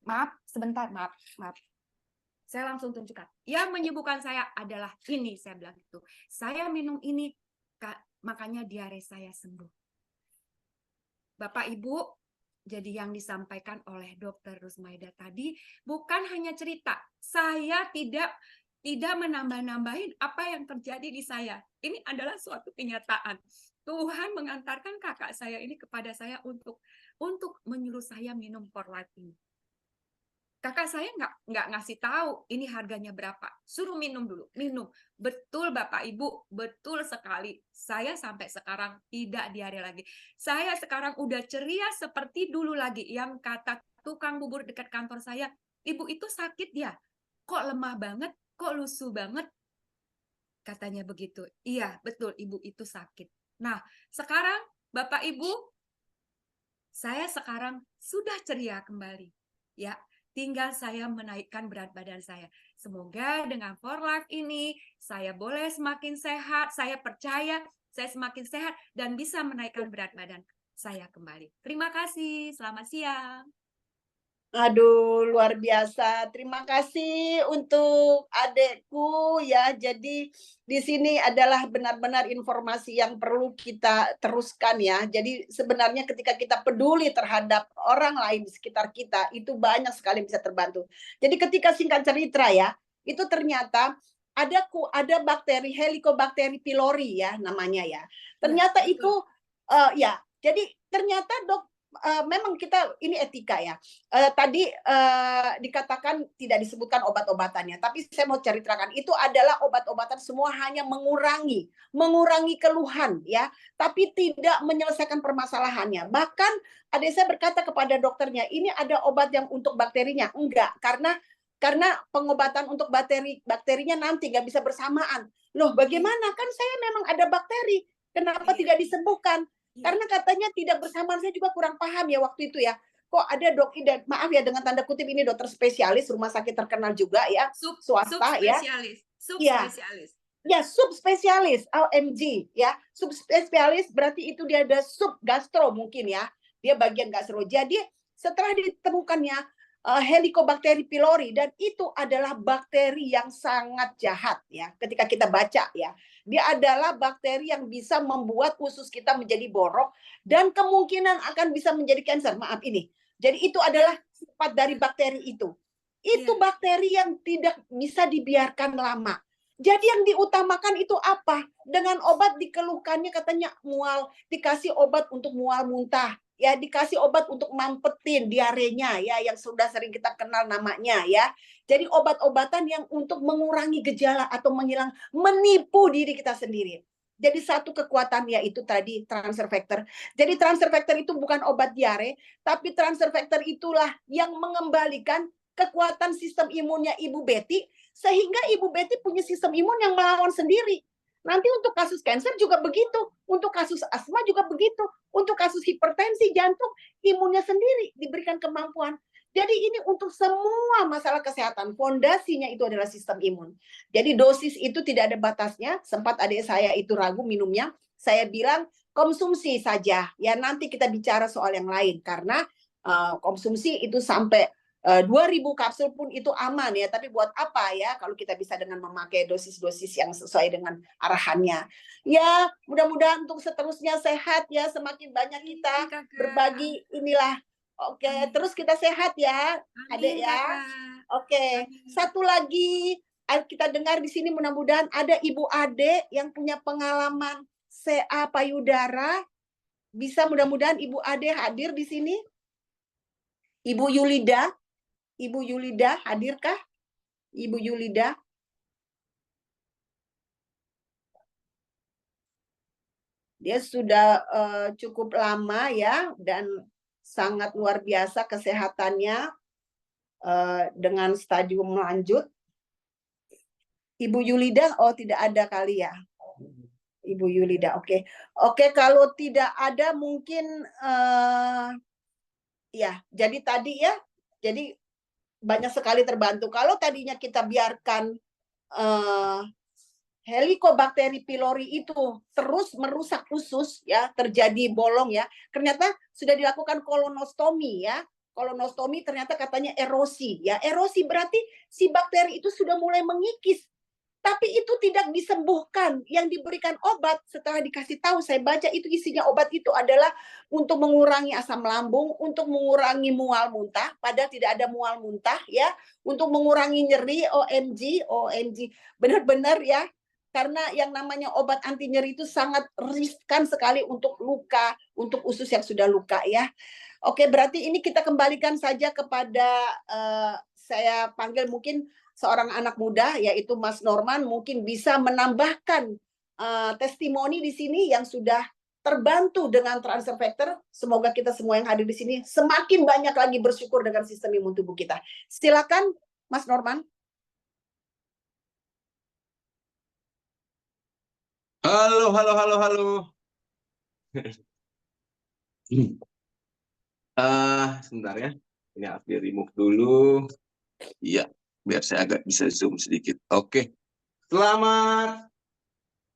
Maaf, sebentar, maaf. Saya langsung tunjukkan. Yang menyembuhkan saya adalah ini, saya bilang gitu. Saya minum ini, makanya diare saya sembuh. Bapak Ibu, jadi yang disampaikan oleh Dr. Rusmaida tadi bukan hanya cerita. Saya tidak menambah-nambahin apa yang terjadi di saya. Ini adalah suatu kenyataan. Tuhan mengantarkan kakak saya ini kepada saya untuk menyuruh saya minum for life ini. Kakak saya nggak ngasih tahu ini harganya berapa. Suruh minum dulu, minum. Betul Bapak Ibu, betul sekali. Saya sampai sekarang tidak diare lagi. Saya sekarang udah ceria seperti dulu lagi. Yang kata tukang bubur dekat kantor saya, ibu itu sakit ya? Kok lemah banget? Kok lusuh banget? Katanya begitu. Iya, betul ibu itu sakit. Nah, sekarang Bapak Ibu, saya sekarang sudah ceria kembali. Ya, tinggal saya menaikkan berat badan saya. Semoga dengan For Life ini saya boleh semakin sehat, saya percaya saya semakin sehat dan bisa menaikkan berat badan saya kembali. Terima kasih, selamat siang. Aduh, luar biasa. Terima kasih untuk adekku ya. Jadi di sini adalah benar-benar informasi yang perlu kita teruskan ya. Jadi sebenarnya ketika kita peduli terhadap orang lain di sekitar kita, itu banyak sekali bisa terbantu. Jadi ketika singkat cerita ya, itu ternyata ada bakteri Helicobacter pylori ya namanya ya. Ternyata itu ya. Jadi ternyata memang kita ini etika ya. Tadi dikatakan tidak disebutkan obat-obatannya, tapi saya mau ceritakan itu adalah obat-obatan semua hanya mengurangi keluhan ya, tapi tidak menyelesaikan permasalahannya. Bahkan adik saya berkata kepada dokternya, ini ada obat yang untuk bakterinya. Enggak, karena pengobatan untuk bakterinya nanti nggak bisa bersamaan. Loh, bagaimana? Kan saya memang ada bakteri. Kenapa tidak disembuhkan? Karena katanya tidak bersamaan, saya juga kurang paham ya waktu itu ya. Kok ada maaf ya dengan tanda kutip ini dokter spesialis, rumah sakit terkenal juga ya, swasta ya. Subspesialis. Ya, subspesialis, OMG ya. Subspesialis berarti itu dia ada sub gastro mungkin ya. Dia bagian gastro. Jadi setelah ditemukannya Helicobacter pylori, dan itu adalah bakteri yang sangat jahat ya. Ketika kita baca ya, dia adalah bakteri yang bisa membuat usus kita menjadi borok dan kemungkinan akan bisa menjadi kanker. Maaf ini. Jadi itu adalah sifat dari bakteri itu. Itu bakteri yang tidak bisa dibiarkan lama. Jadi yang diutamakan itu apa? Dengan obat dikeluhkannya katanya mual, dikasih obat untuk mual muntah. Ya, dikasih obat untuk mampetin diarenya ya, yang sudah sering kita kenal namanya ya. Jadi obat-obatan yang untuk mengurangi gejala atau menipu diri kita sendiri. Jadi satu kekuatannya itu tadi transfer factor. Jadi transfer factor itu bukan obat diare, tapi transfer factor itulah yang mengembalikan kekuatan sistem imunnya Ibu Betty, sehingga Ibu Betty punya sistem imun yang melawan sendiri. Nanti untuk kasus kanker juga begitu, untuk kasus asma juga begitu, untuk kasus hipertensi jantung, imunnya sendiri diberikan kemampuan. Jadi ini untuk semua masalah kesehatan, fondasinya itu adalah sistem imun. Jadi dosis itu tidak ada batasnya, sempat adik saya itu ragu minumnya, saya bilang konsumsi saja, ya nanti kita bicara soal yang lain, karena konsumsi itu sampai 2.000 kapsul pun itu aman ya, tapi buat apa ya kalau kita bisa dengan memakai dosis-dosis yang sesuai dengan arahannya. Ya, mudah-mudahan untuk seterusnya sehat ya, semakin banyak kita berbagi inilah. Oke, terus kita sehat ya, Adik ya. Oke, satu lagi kita dengar di sini mudah-mudahan ada Ibu Ade yang punya pengalaman CA payudara. Bisa mudah-mudahan Ibu Ade hadir di sini. Ibu Yulida, hadirkah? Ibu Yulida? Dia sudah cukup lama ya, dan sangat luar biasa kesehatannya dengan stadium lanjut. Ibu Yulida, oh tidak ada kali ya. Ibu Yulida, oke. Oke, kalau tidak ada mungkin ya, jadi tadi ya, jadi banyak sekali terbantu. Kalau tadinya kita biarkan Helicobacter pylori itu terus merusak usus ya, terjadi bolong ya, ternyata sudah dilakukan kolonostomi ya. Kolonostomi ternyata katanya erosi ya. Erosi berarti si bakteri itu sudah mulai mengikis. Tapi itu tidak disembuhkan. Yang diberikan obat setelah dikasih tahu, saya baca itu isinya obat itu adalah untuk mengurangi asam lambung, untuk mengurangi mual muntah, padahal tidak ada mual muntah ya, untuk mengurangi nyeri, OMG, benar-benar ya, karena yang namanya obat anti nyeri itu sangat riskan sekali untuk luka, untuk usus yang sudah luka ya. Oke, berarti ini kita kembalikan saja kepada saya panggil mungkin seorang anak muda, yaitu Mas Norman, mungkin bisa menambahkan testimoni di sini yang sudah terbantu dengan transfer factor. Semoga kita semua yang hadir di sini semakin banyak lagi bersyukur dengan sistem imun tubuh kita. Silakan, Mas Norman. Halo. Sebentar ya, ini harus di remove dulu. Iya, biar saya agak bisa zoom sedikit. Oke, selamat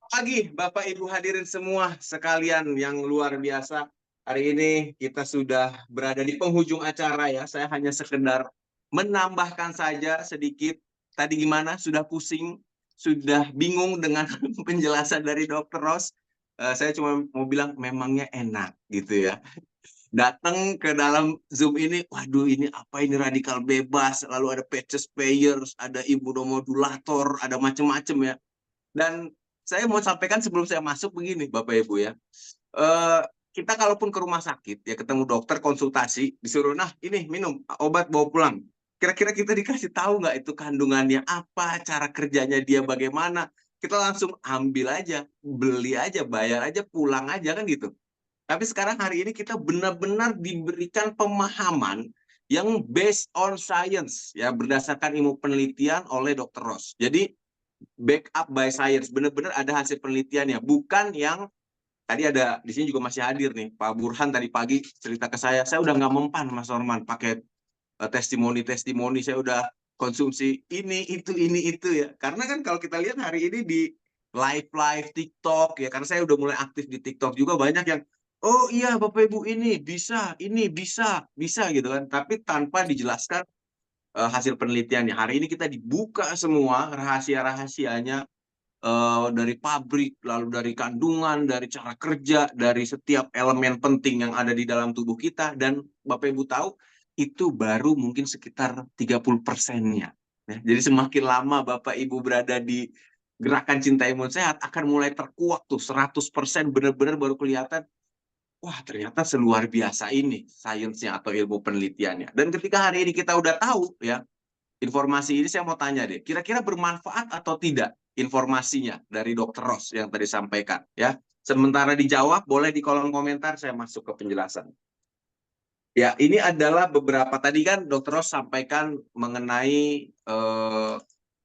pagi Bapak Ibu hadirin semua sekalian yang luar biasa. Hari ini kita sudah berada di penghujung acara ya. Saya hanya sekedar menambahkan saja sedikit. Tadi gimana? Sudah pusing? Sudah bingung dengan penjelasan dari Dr. Ros? Saya cuma mau bilang memangnya enak gitu ya. Datang ke dalam Zoom ini, waduh ini apa ini radikal bebas, lalu ada patches payers, ada imunomodulator, ada macam-macam ya. Dan saya mau sampaikan sebelum saya masuk begini Bapak Ibu ya. kita kalaupun ke rumah sakit ya ketemu dokter konsultasi disuruh nah ini minum obat bawa pulang. Kira-kira kita dikasih tahu nggak itu kandungannya apa, cara kerjanya dia bagaimana? Kita langsung ambil aja, beli aja, bayar aja, pulang aja kan gitu. Tapi sekarang hari ini kita benar-benar diberikan pemahaman yang based on science ya berdasarkan ilmu penelitian oleh Dr. Ross. Jadi backup by science, benar-benar ada hasil penelitiannya, bukan yang tadi ada di sini juga masih hadir nih Pak Burhan tadi pagi cerita ke saya udah nggak mempan Mas Norman pakai testimoni saya udah konsumsi ini itu ya. Karena kan kalau kita lihat hari ini di live TikTok ya, karena saya udah mulai aktif di TikTok juga banyak yang oh iya Bapak Ibu ini bisa gitu kan, tapi tanpa dijelaskan hasil penelitiannya. Hari ini kita dibuka semua rahasia-rahasianya dari pabrik, lalu dari kandungan, dari cara kerja, dari setiap elemen penting yang ada di dalam tubuh kita. Dan Bapak Ibu tahu, itu baru mungkin sekitar 30%-nya. Ya, jadi semakin lama Bapak Ibu berada di gerakan Cinta Imun Sehat, akan mulai terkuak tuh 100% benar-benar baru kelihatan, wah ternyata seluar biasa ini sainsnya atau ilmu penelitiannya. Dan ketika hari ini kita udah tahu ya, informasi ini saya mau tanya deh, kira-kira bermanfaat atau tidak informasinya dari Dr. Ross yang tadi sampaikan ya. Sementara dijawab boleh di kolom komentar, saya masuk ke penjelasan. Ya, ini adalah beberapa tadi kan Dr. Ross sampaikan mengenai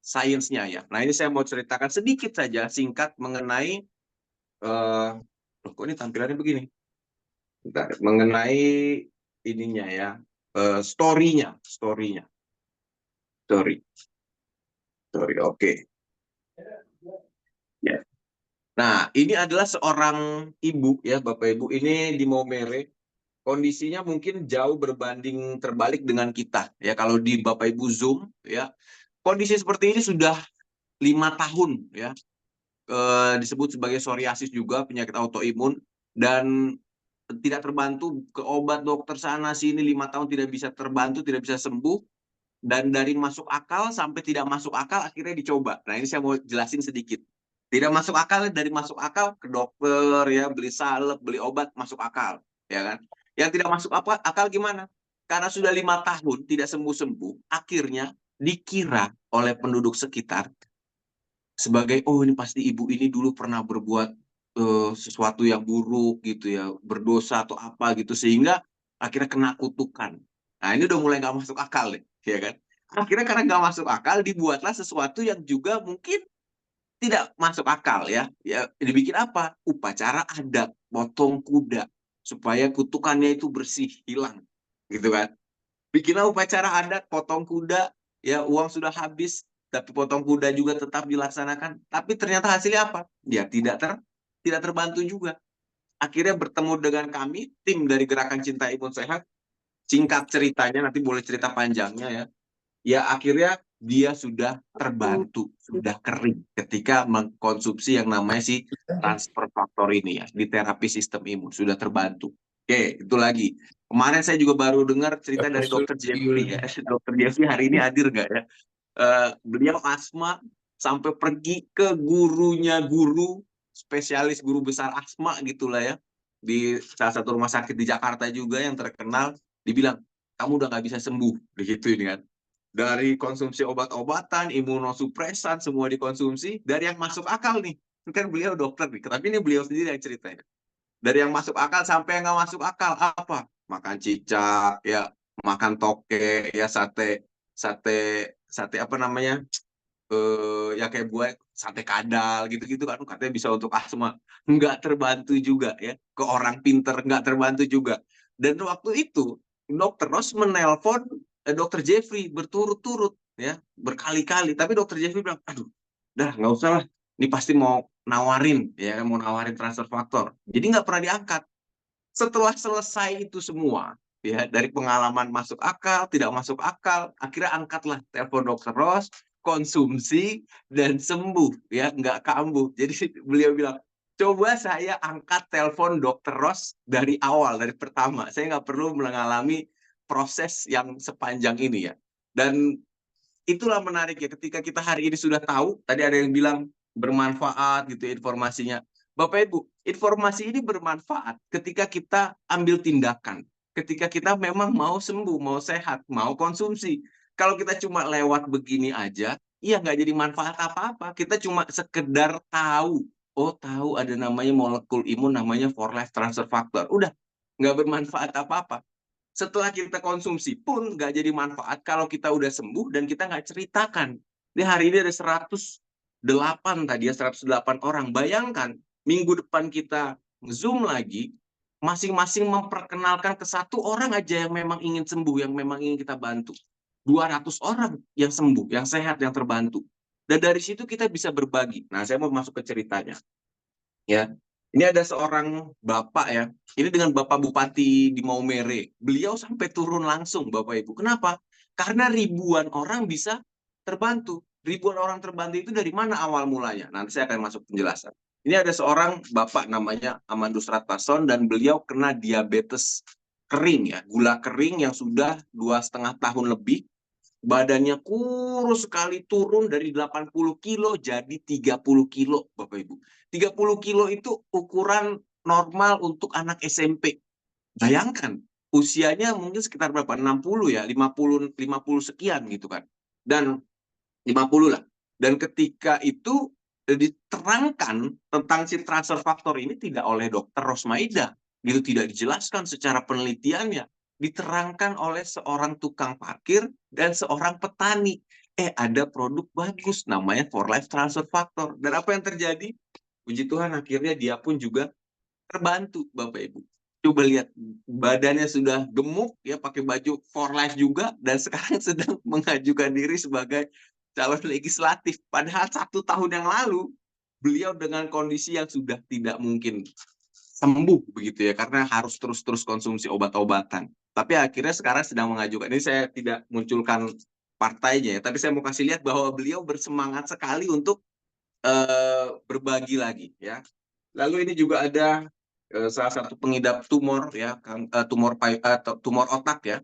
sainsnya ya. Nah, ini saya mau ceritakan sedikit saja singkat mengenai kok ini tampilannya begini. Bentar, mengenai ininya ya, story. Oke. Ya. Nah, ini adalah seorang ibu ya, Bapak Ibu, ini di Maumere. Kondisinya mungkin jauh berbanding terbalik dengan kita ya. Kalau di Bapak Ibu Zoom ya, kondisi seperti ini sudah 5 tahun ya. Disebut sebagai psoriasis juga, penyakit autoimun, dan tidak terbantu ke obat dokter sana sini 5 tahun tidak bisa terbantu, tidak bisa sembuh. Dan dari masuk akal sampai tidak masuk akal akhirnya dicoba. Nah, ini saya mau jelasin sedikit. Tidak masuk akal, dari masuk akal ke dokter ya, beli salep, beli obat, masuk akal ya kan. Yang tidak masuk akal gimana? Karena sudah 5 tahun tidak sembuh-sembuh, akhirnya dikira oleh penduduk sekitar sebagai oh ini pasti ibu ini dulu pernah berbuat sesuatu yang buruk gitu ya, berdosa atau apa gitu, sehingga akhirnya kena kutukan. Nah, ini udah mulai nggak masuk akal deh, ya kan? Akhirnya karena nggak masuk akal, dibuatlah sesuatu yang juga mungkin tidak masuk akal ya. Ya, dibikin apa? Upacara adat, potong kuda, supaya kutukannya itu bersih, hilang, gitu kan? Bikinlah upacara adat, potong kuda, ya uang sudah habis, tapi potong kuda juga tetap dilaksanakan. Tapi ternyata hasilnya apa? Ya tidak terbantu juga. Akhirnya bertemu dengan kami, tim dari Gerakan Cinta Imun Sehat. Singkat ceritanya, nanti boleh cerita panjangnya ya. Ya akhirnya dia sudah terbantu, sudah kering ketika mengkonsumsi yang namanya si transfer faktor ini ya, di terapi sistem imun, sudah terbantu. Oke, itu lagi. Kemarin saya juga baru dengar cerita dari Dr. Jeffrey ya. Dr. Jeffrey hari ini hadir nggak ya? Beliau asma sampai pergi ke gurunya guru spesialis, guru besar asma gitulah ya, di salah satu rumah sakit di Jakarta juga yang terkenal, dibilang kamu udah nggak bisa sembuh begitu ini kan, dari konsumsi obat-obatan, imunosupresan semua dikonsumsi, dari yang masuk akal nih, kan beliau dokter nih, tapi ini beliau sendiri yang ceritanya, dari yang masuk akal sampai yang nggak masuk akal apa, makan cicak ya, makan toke ya, sate apa namanya, ya kayak buat sate kadal gitu-gitu kan, katanya bisa untuk asma, nggak terbantu juga ya, ke orang pinter nggak terbantu juga. Dan waktu itu Dr. Ross menelpon Dr. Jeffrey berturut-turut ya, berkali-kali, tapi Dr. Jeffrey bilang aduh dah nggak usah lah, ini pasti mau nawarin ya, mau nawarin transfer faktor, jadi nggak pernah diangkat. Setelah selesai itu semua ya, dari pengalaman masuk akal, tidak masuk akal, akhirnya angkatlah telepon Dr. Ross, konsumsi dan sembuh ya, nggak kambuh. Jadi beliau bilang, coba saya angkat telepon Dr. Ross dari awal, dari pertama, saya nggak perlu mengalami proses yang sepanjang ini ya. Dan itulah menarik ya, ketika kita hari ini sudah tahu, tadi ada yang bilang bermanfaat gitu informasinya, Bapak Ibu, informasi ini bermanfaat ketika kita ambil tindakan. Ketika kita memang mau sembuh, mau sehat, mau konsumsi. Kalau kita cuma lewat begini aja, iya nggak jadi manfaat apa-apa. Kita cuma sekedar tahu. Oh, tahu ada namanya molekul imun, namanya for life transfer factor. Udah, nggak bermanfaat apa-apa. Setelah kita konsumsi pun nggak jadi manfaat kalau kita udah sembuh dan kita nggak ceritakan. Di hari ini ada 108 tadi ya, 108 orang. Bayangkan, minggu depan kita Zoom lagi, masing-masing memperkenalkan ke satu orang aja yang memang ingin sembuh, yang memang ingin kita bantu. 200 orang yang sembuh, yang sehat, yang terbantu. Dan dari situ kita bisa berbagi. Nah, saya mau masuk ke ceritanya. Ya, ini ada seorang bapak ya. Ini dengan Bapak Bupati di Maumere. Beliau sampai turun langsung, Bapak Ibu. Kenapa? Karena ribuan orang bisa terbantu. Ribuan orang terbantu itu dari mana awal mulanya? Nanti saya akan masuk penjelasan. Ini ada seorang bapak namanya Amandus Ratpason dan beliau kena diabetes kering ya, gula kering yang sudah 2,5 tahun lebih. Badannya kurus sekali, turun dari 80 kilo jadi 30 kilo, Bapak Ibu. 30 kilo itu ukuran normal untuk anak SMP. Bayangkan, usianya mungkin sekitar berapa? 60 ya, 50 sekian gitu kan. Dan 50 lah. Dan ketika itu diterangkan tentang si transfer faktor ini tidak oleh Dr. Rosmaida, gitu, tidak dijelaskan secara penelitiannya, diterangkan oleh seorang tukang parkir dan seorang petani. Ada produk bagus namanya for life transfer factor. Dan apa yang terjadi? Puji Tuhan akhirnya dia pun juga terbantu, Bapak Ibu. Coba lihat, badannya sudah gemuk ya, pakai baju for life juga, dan sekarang sedang mengajukan diri sebagai calon legislatif. Padahal 1 tahun yang lalu beliau dengan kondisi yang sudah tidak mungkin sembuh begitu ya, karena harus terus-terus konsumsi obat-obatan. Tapi akhirnya sekarang sedang mengajukan. Ini saya tidak munculkan partainya ya, tapi saya mau kasih lihat bahwa beliau bersemangat sekali untuk berbagi lagi ya. Lalu ini juga ada salah satu pengidap tumor ya, tumor otak ya.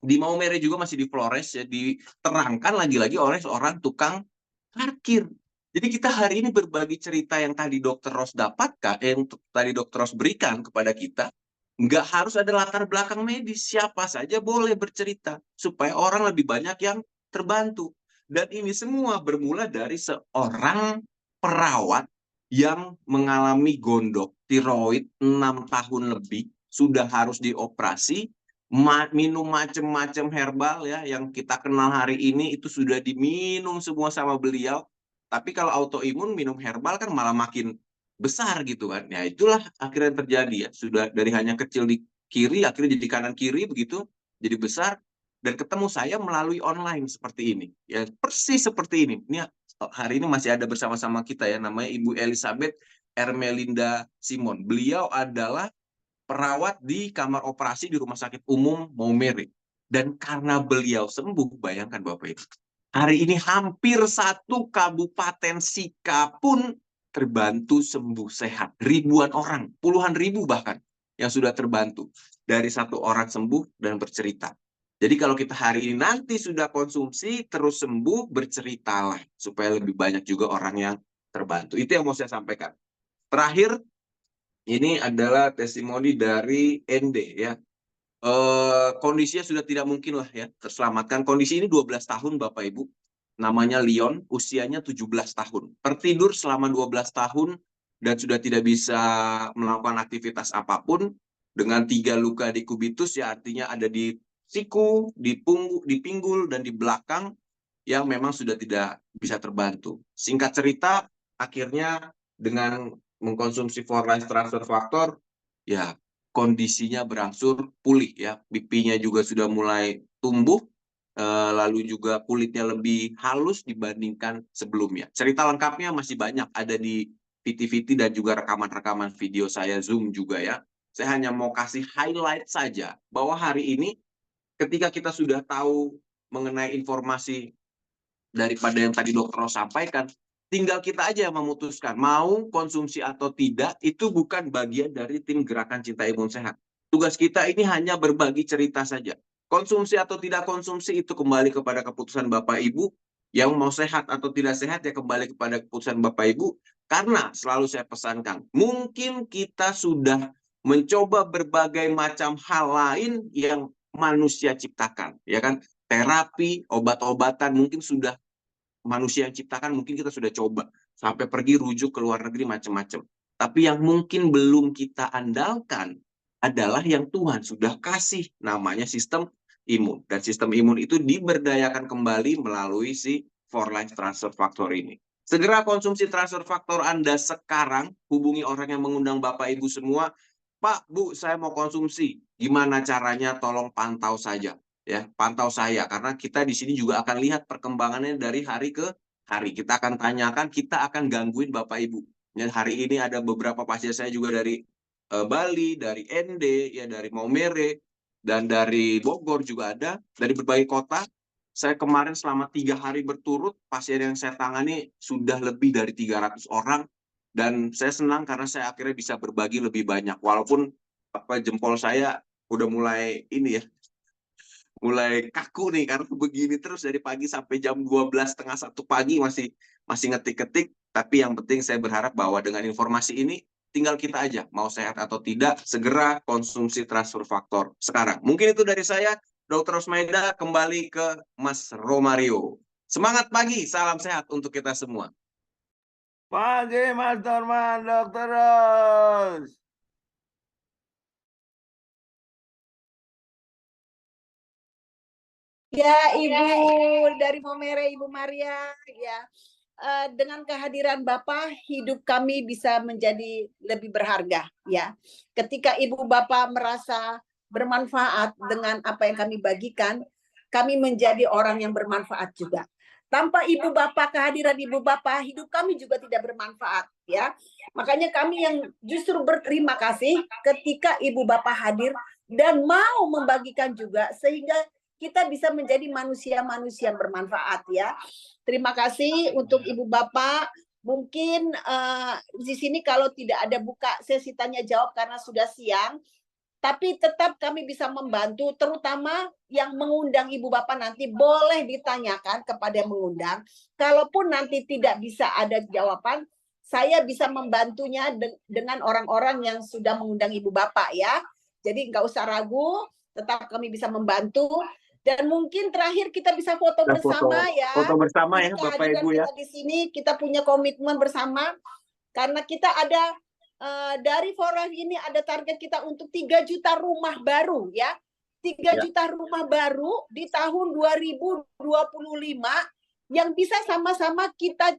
Di Maumere juga masih di Flores ya, diterangkan lagi-lagi oleh seorang tukang parkir. Jadi kita hari ini berbagi cerita yang tadi Dr. Ros dapatkan, yang tadi Dr. Ros berikan kepada kita, nggak harus ada latar belakang medis, siapa saja boleh bercerita, supaya orang lebih banyak yang terbantu. Dan ini semua bermula dari seorang perawat yang mengalami gondok tiroid 6 tahun lebih, sudah harus dioperasi, minum macam-macam herbal ya, yang kita kenal hari ini itu sudah diminum semua sama beliau. Tapi kalau autoimun minum herbal kan malah makin besar gitu kan. Ya itulah akhirnya terjadi ya. Sudah dari hanya kecil di kiri, akhirnya jadi kanan kiri begitu, jadi besar. Dan ketemu saya melalui online seperti ini. Ya persis seperti ini. Ini hari ini masih ada bersama-sama kita ya, namanya Ibu Elizabeth Ermelinda Simon. Beliau adalah perawat di kamar operasi di Rumah Sakit Umum Maumere. Dan karena beliau sembuh, bayangkan Bapak Ibu, hari ini hampir 1 kabupaten Sika pun terbantu sembuh sehat. Ribuan orang, puluhan ribu bahkan yang sudah terbantu dari 1 orang sembuh dan bercerita. Jadi kalau kita hari ini nanti sudah konsumsi, terus sembuh, berceritalah supaya lebih banyak juga orang yang terbantu. Itu yang mau saya sampaikan. Terakhir, ini adalah testimoni dari ND ya. Kondisinya sudah tidak mungkin lah ya terselamatkan. Kondisi ini 12 tahun Bapak Ibu. Namanya Leon, usianya 17 tahun. Tertidur selama 12 tahun dan sudah tidak bisa melakukan aktivitas apapun, dengan 3 luka di kubitus ya, artinya ada di siku, di pinggul dan di belakang yang memang sudah tidak bisa terbantu. Singkat cerita, akhirnya dengan mengkonsumsi for life transfer factor ya kondisinya berangsur pulih ya, pipinya juga sudah mulai tumbuh, lalu juga kulitnya lebih halus dibandingkan sebelumnya. Cerita lengkapnya masih banyak ada di VT-VT dan juga rekaman-rekaman video saya Zoom juga ya. Saya hanya mau kasih highlight saja bahwa hari ini ketika kita sudah tahu mengenai informasi daripada yang tadi Dr. Ros sampaikan, tinggal kita aja yang memutuskan mau konsumsi atau tidak. Itu bukan bagian dari tim Gerakan Cinta Imun Sehat. Tugas kita ini hanya berbagi cerita saja. Konsumsi atau tidak konsumsi itu kembali kepada keputusan Bapak Ibu. Yang mau sehat atau tidak sehat ya kembali kepada keputusan Bapak Ibu. Karena selalu saya pesankan, mungkin kita sudah mencoba berbagai macam hal lain yang manusia ciptakan, ya kan? Terapi, obat-obatan mungkin sudah manusia yang ciptakan, mungkin kita sudah coba sampai pergi rujuk ke luar negeri macam-macam. Tapi yang mungkin belum kita andalkan adalah yang Tuhan sudah kasih, namanya sistem imun. Dan sistem imun itu diberdayakan kembali melalui si 4Life Transfer Factor ini. Segera konsumsi transfer faktor Anda sekarang, hubungi orang yang mengundang Bapak Ibu semua. Pak, Bu, saya mau konsumsi. Gimana caranya? Tolong pantau saja. Ya, pantau saya, karena kita di sini juga akan lihat perkembangannya dari hari ke hari. Kita akan tanyakan, kita akan gangguin Bapak Ibu. Dan hari ini ada beberapa pasien saya juga dari Bali, dari ND, ya dari Maumere, dan dari Bogor juga ada, dari berbagai kota. Saya kemarin selama 3 hari berturut, pasien yang saya tangani sudah lebih dari 300 orang. Dan saya senang karena saya akhirnya bisa berbagi lebih banyak. Walaupun jempol saya udah mulai ini ya, mulai kaku nih karena begini terus dari pagi sampai jam 12:30 pagi masih ngetik-ketik. Tapi yang penting saya berharap bahwa dengan informasi ini tinggal kita aja mau sehat atau tidak, segera konsumsi transfer faktor sekarang. Mungkin itu dari saya, Dr. Rosmaida, kembali ke Mas Romario. Semangat pagi, salam sehat untuk kita semua. Pagi Mas Dorman, Dr. Ros. Ya, Ibu dari Maumere, Ibu Maria, ya. Dengan kehadiran Bapak, hidup kami bisa menjadi lebih berharga, ya. Ketika Ibu Bapak merasa bermanfaat dengan apa yang kami bagikan, kami menjadi orang yang bermanfaat juga. Tanpa Ibu Bapak, kehadiran Ibu Bapak, hidup kami juga tidak bermanfaat, ya. Makanya kami yang justru berterima kasih ketika Ibu Bapak hadir dan mau membagikan juga, sehingga kita bisa menjadi manusia-manusia yang bermanfaat, ya. Terima kasih untuk Ibu Bapak. Mungkin di sini kalau tidak ada buka sesi tanya jawab karena sudah siang, tapi tetap kami bisa membantu, terutama yang mengundang Ibu Bapak nanti boleh ditanyakan kepada yang mengundang. Kalaupun nanti tidak bisa ada jawaban, saya bisa membantunya dengan orang-orang yang sudah mengundang Ibu Bapak, ya. Jadi nggak usah ragu, tetap kami bisa membantu. Dan mungkin terakhir kita bisa foto bersama, ya. Foto bersama ya Bapak Ibu ya. Kita di sini kita punya komitmen bersama karena kita ada dari 4Life ini ada target kita untuk 3 juta rumah baru, ya. 3 juta rumah baru di tahun 2025 yang bisa sama-sama kita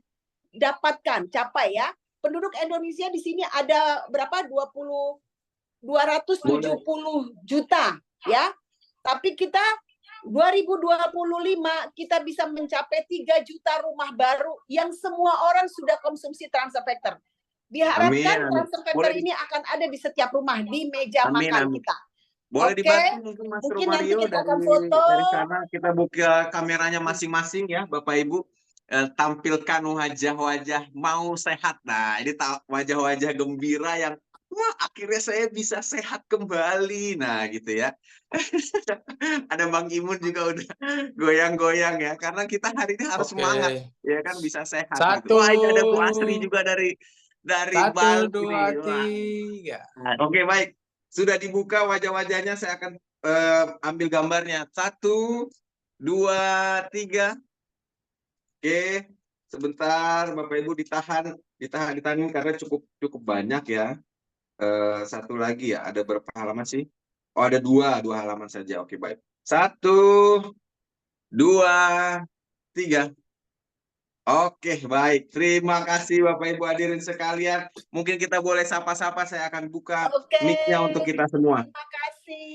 dapatkan, capai, ya. Penduduk Indonesia di sini ada berapa? 270 juta, ya. Tapi kita 2025 kita bisa mencapai 3 juta rumah baru yang semua orang sudah konsumsi transfer factor. Diharapkan transfer factor ini akan ada di setiap rumah, di meja makan kita. Boleh dibantu mungkin Mas Romario dari sana, kita buka kameranya masing-masing ya Bapak Ibu. Tampilkan wajah-wajah mau sehat. Nah, ini wajah-wajah gembira yang wah, akhirnya saya bisa sehat kembali. Nah, gitu ya. Ada Bang Imun juga udah goyang-goyang ya. Karena kita hari ini harus semangat. Ya kan, bisa sehat. Satu. Gitu. Wah, ini ada Bu Asri juga dari Bali. 1, 2, 3. Oke, baik. Sudah dibuka wajah-wajahnya. Saya akan ambil gambarnya. 1, 2, 3. Oke. Sebentar, Bapak Ibu ditahan karena cukup banyak ya. Satu lagi ya, ada berapa halaman sih? Oh, ada dua halaman saja. Oke, baik. 1, 2, 3. Oke, baik. Terima kasih Bapak Ibu hadirin sekalian. Mungkin kita boleh sapa-sapa, saya akan buka mic-nya untuk kita semua. Terima kasih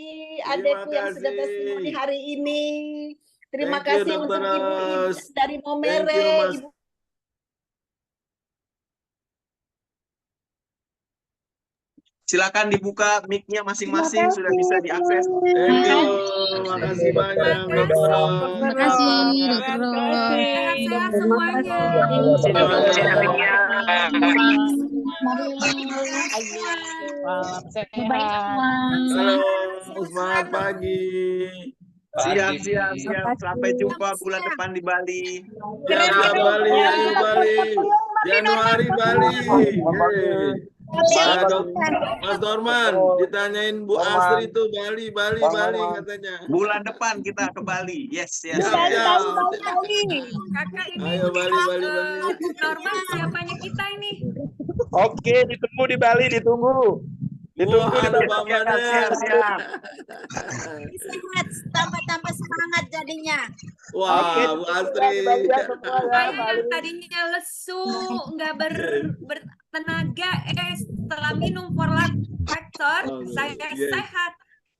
adikku yang sudah testimoni hari ini. Terima kasih untuk Ibu dari Maumere, Ibu. Silakan dibuka mic-nya masing-masing, sudah bisa diakses. Terima kasih banyak, Dokter. Terima kasih, Dokter. Sehat-sehat semuanya. Halo, selamat pagi. Siap. Sampai jumpa bulan depan di Bali. Ya, Bali. Januari Bali. Yeay. Ya, dok. Norman. Mas Norman, ditanyain Bu Astri itu Bali katanya. Bulan depan kita ke Bali. Yes, yes. Siap, Bali, siap. Bali, Bali. Kakak ini Ayo Bali. Norman siapanya kita ini. Oke, ditunggu di Bali, ditunggu. Ditunggu Wah, di aduh, Bali. Pak Manes. Siap. Sehat, tambah semangat jadinya. Wah, Bu Astri. Saya yang tadinya lesu, nggak bertenaga, setelah minum For Life Factor, Oh, saya yes. sehat.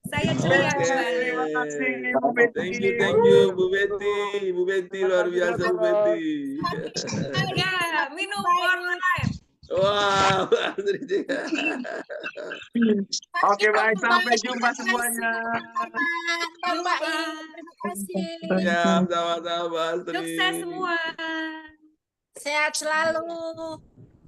Saya ceria Oke. kembali. Thank you, Bu Betty luar biasa Bu Betty. Ya, minum For Life. Wah, Bu Astri juga. Oke, baik. Sampai jumpa semuanya. Bapak, terima kasih. Siap, sama-sama Bu Astri. Sukses semua. Sehat selalu.